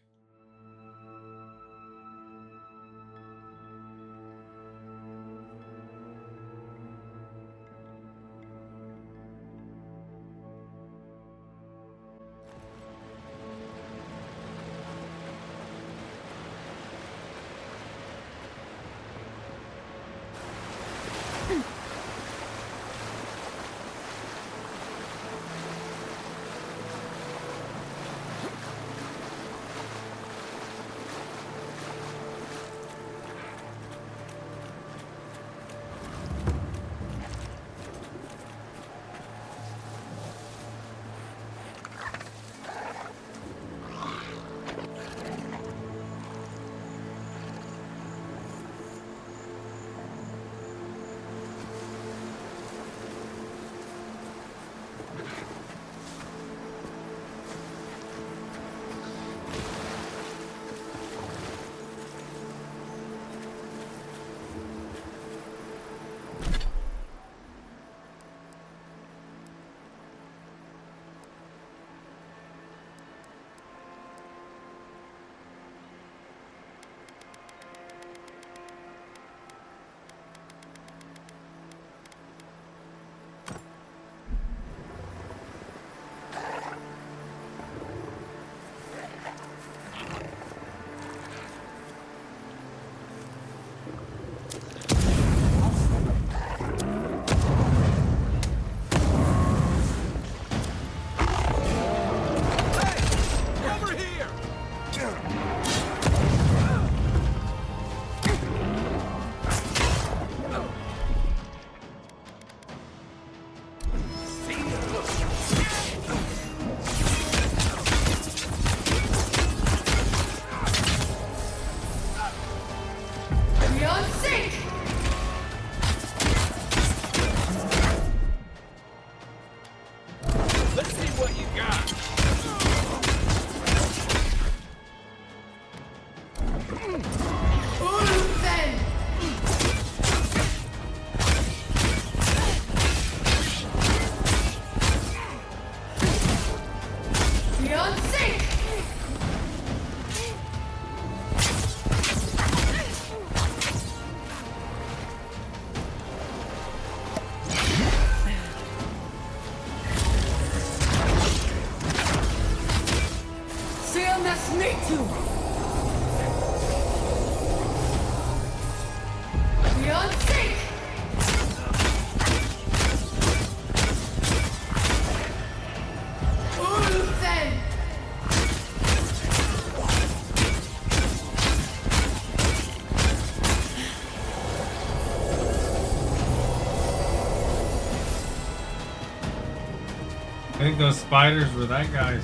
think those spiders were that guy's.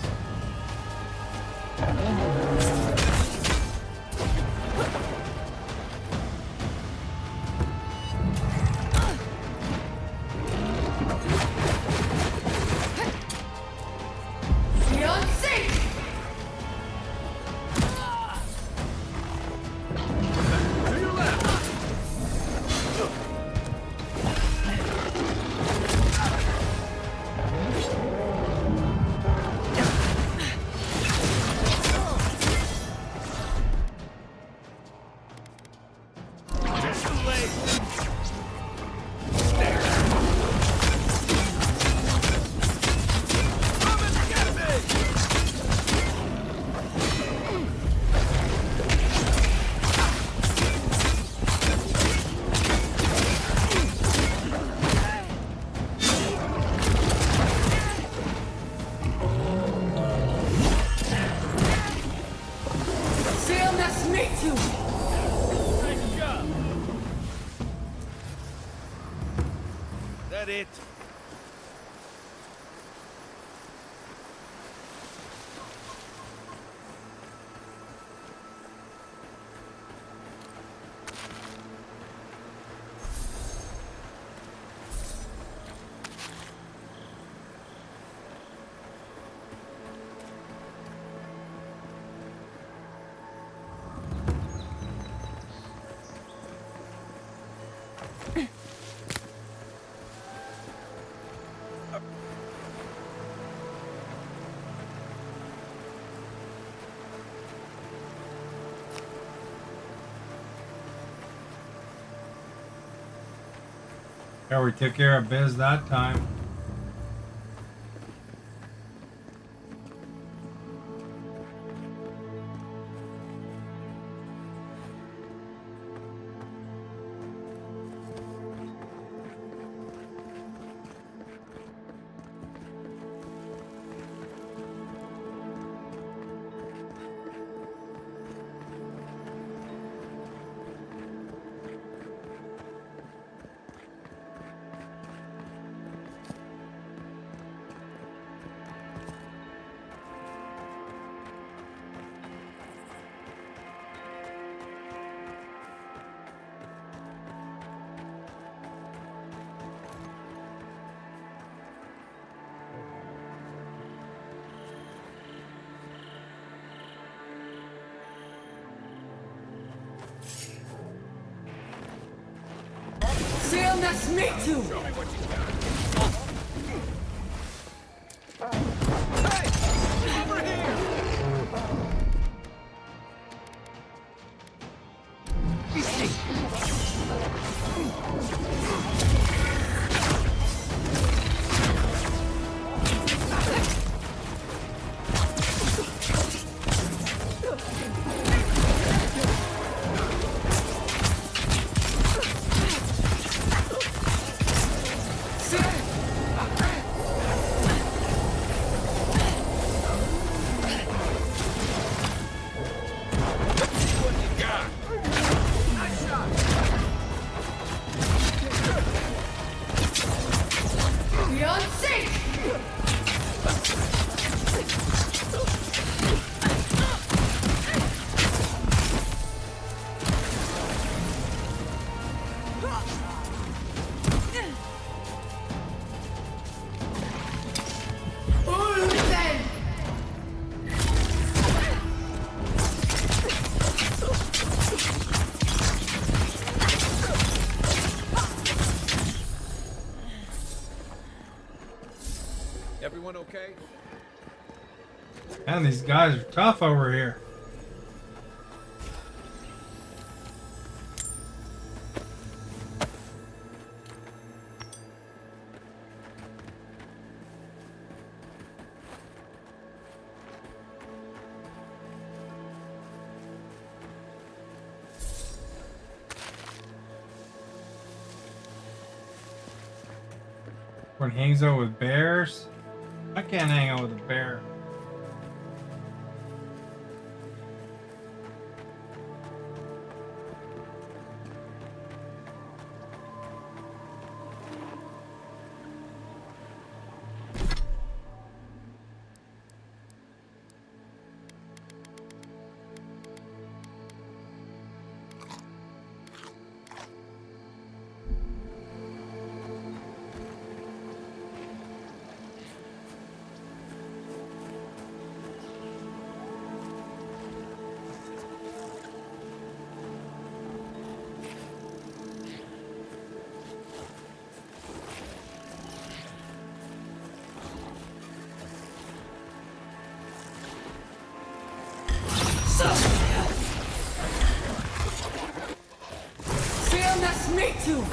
Beyond sync! To your left! That it? Yeah, we took care of biz that time. Seal that's me too! Beyond sync! Everyone okay? Man, these guys are tough over here. Everyone hangs out with bears. I can't hang out with a bear. me too!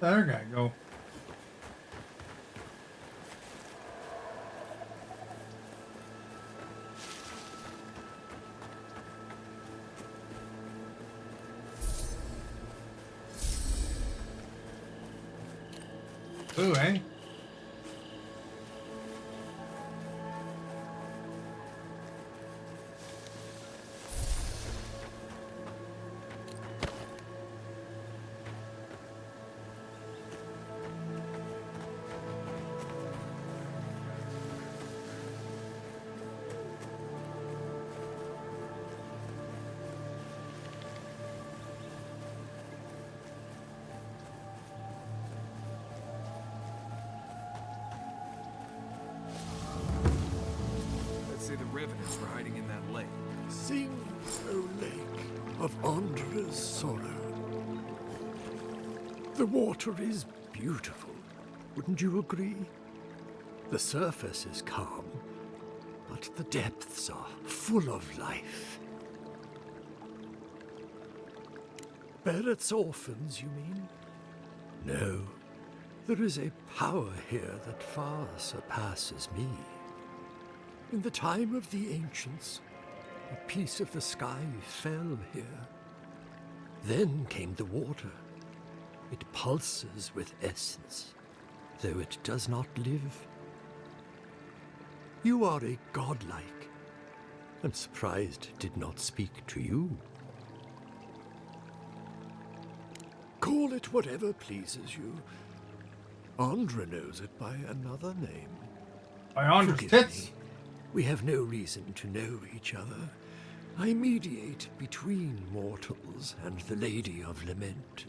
There guy go. Ooh, eh? Say the revenants were hiding in that lake. Sing, O lake, of Andra's sorrow. The water is beautiful, wouldn't you agree? The surface is calm, but the depths are full of life. Barrett's orphans, you mean? No, there is a power here that far surpasses me. In the time of the ancients, a piece of the sky fell here. Then came the water. It pulses with essence, though it does not live. You are a godlike. I'm surprised it did not speak to you. Call it whatever pleases you. Andra knows it by another name. By Andra's Forgive tits? me. We have no reason to know each other. I mediate between mortals and the Lady of Lament.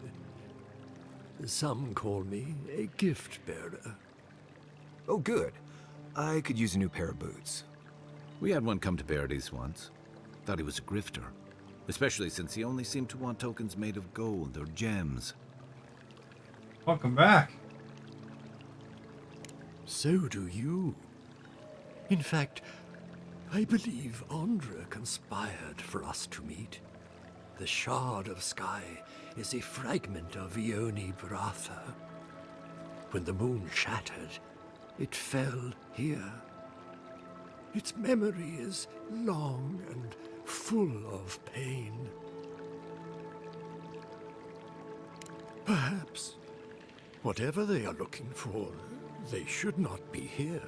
Some call me a gift bearer. Oh, good. I could use a new pair of boots. We had one come to Verity's once. Thought he was a grifter. Especially since he only seemed to want tokens made of gold or gems. Welcome back. So do you. In fact, I believe Andra conspired for us to meet. The shard of sky is a fragment of Ione Bratha. When the moon shattered, it fell here. Its memory is long and full of pain. Perhaps, whatever they are looking for, they should not be here.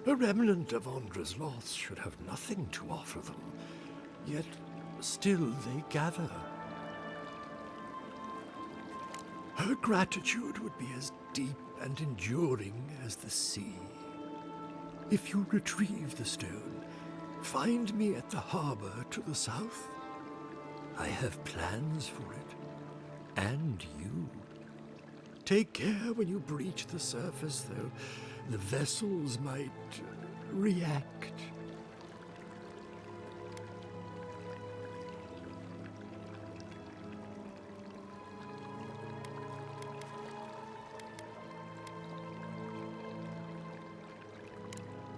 A remnant of Andra's loss should have nothing to offer them, yet still they gather. Her gratitude would be as deep and enduring as the sea. If you retrieve the stone, find me at the harbor to the south. I have plans for it, and you. Take care when you breach the surface, though. The vessels might react.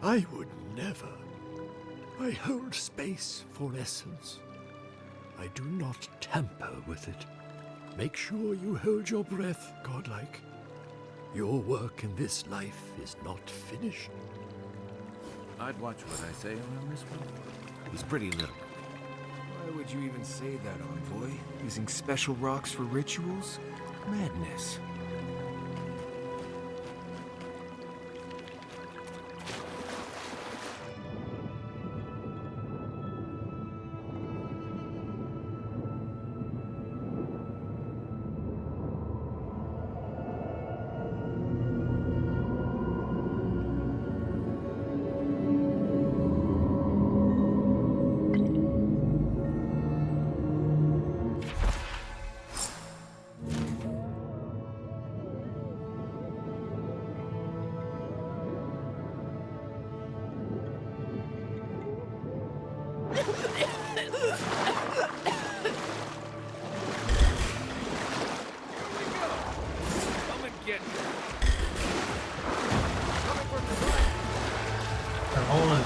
I would never. I hold space for essence. I do not tamper with it. Make sure you hold your breath, godlike. Your work in this life is not finished. I'd watch what I say around this one. He's pretty little. Why would you even say that, Envoy? Using special rocks for rituals? Madness.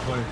place.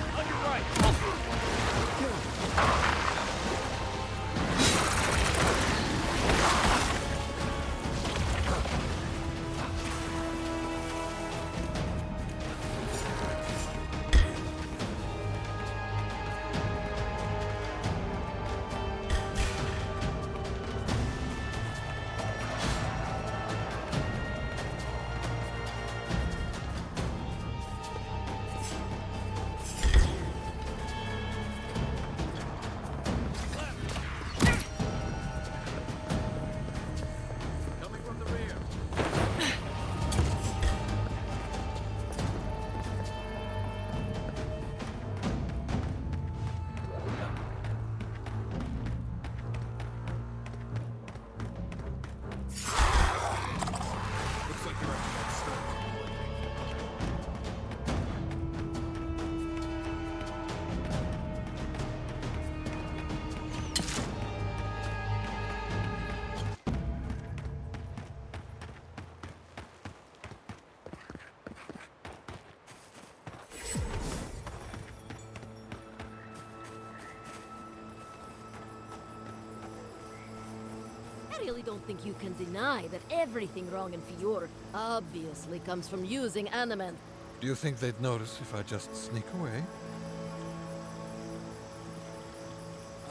I really don't think you can deny that everything wrong in Fjord obviously comes from using animate. Do you think they'd notice if I just sneak away?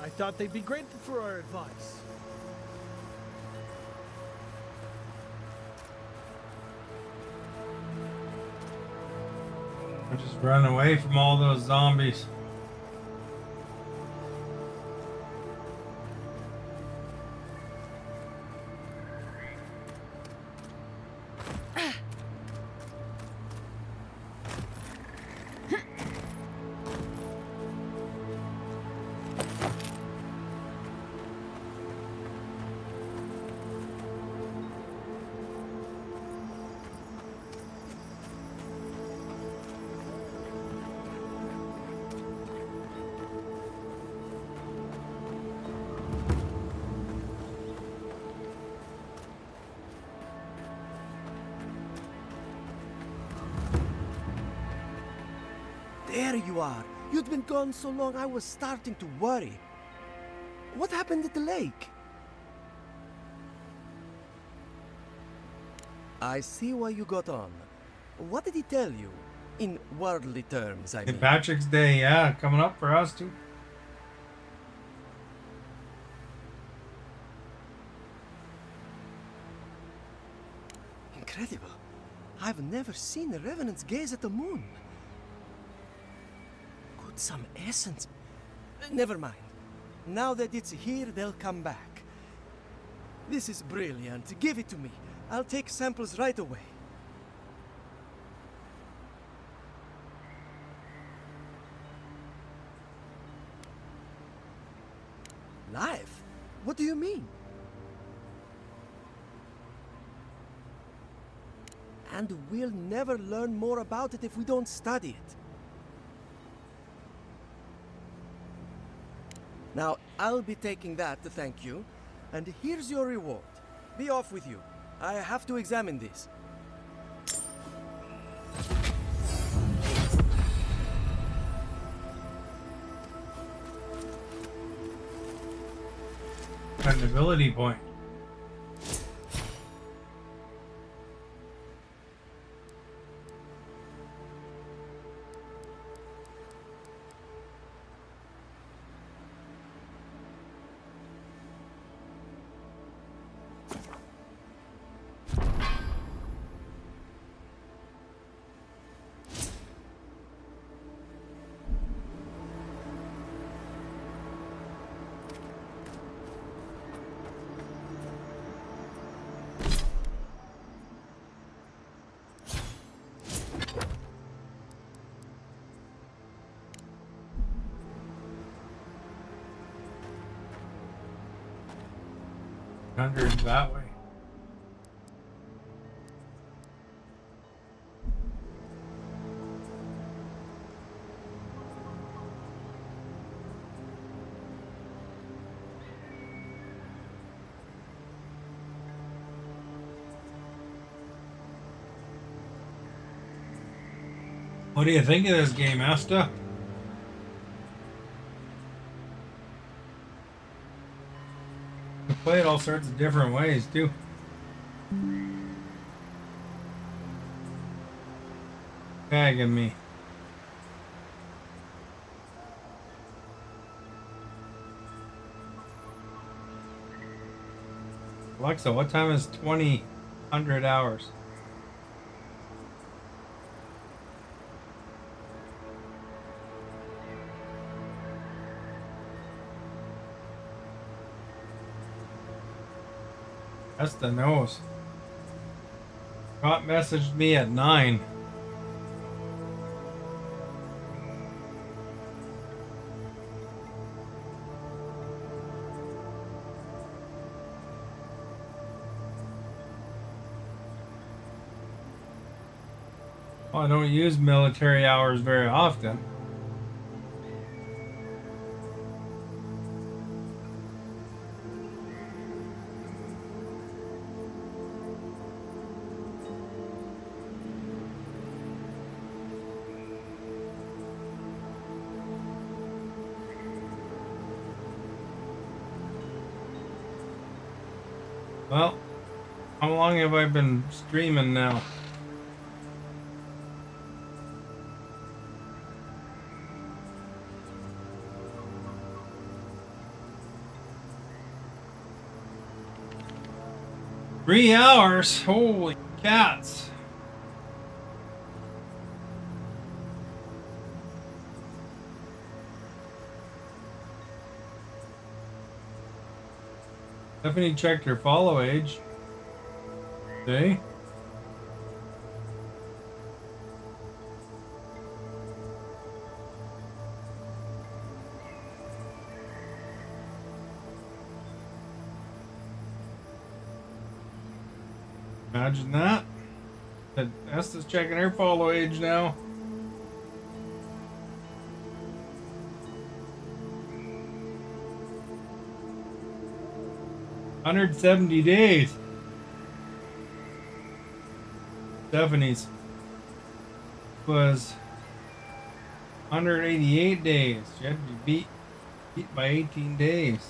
I thought they'd be grateful for our advice. I just run away from all those zombies. There you are. You'd been gone so long I was starting to worry. What happened at the lake? I see why you got on. What did he tell you? In worldly terms, I mean. St. Patrick's Day, yeah, coming up for us too. Incredible. I've never seen the revenants gaze at the moon. Good, some essence. Never mind. Now that it's here, they'll come back. This is brilliant. Give it to me. I'll take samples right away. Life? What do you mean? And we'll never learn more about it if we don't study it. Now, I'll be taking that to thank you, and here's your reward. Be off with you. I have to examine this. An ability point. That way. What do you think of this game, Asta? Play it all sorts of different ways too. Tagging me. Alexa, what time is 2000 hours? That's the nose. Scott messaged me at 9. Well, I don't use military hours very often. Well, how long have I been streaming now? Three hours? Holy cats. Stephanie checked her follow age. See? Imagine that. Esther's checking her follow age now. $170 days. Stephanie's was 188 days. She had to be beat by 18 days.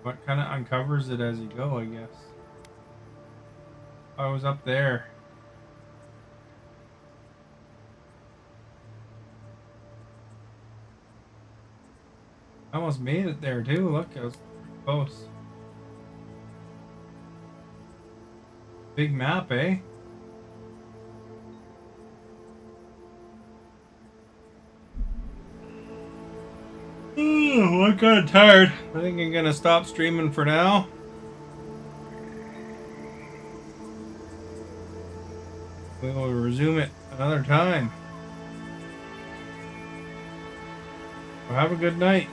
What kind of uncovers it as you go, I guess. I was up there. I almost made it there too. Look, I was close. Big map, eh? I'm kind of tired. I think I'm gonna stop streaming for now. We will resume it another time. Well, have a good night.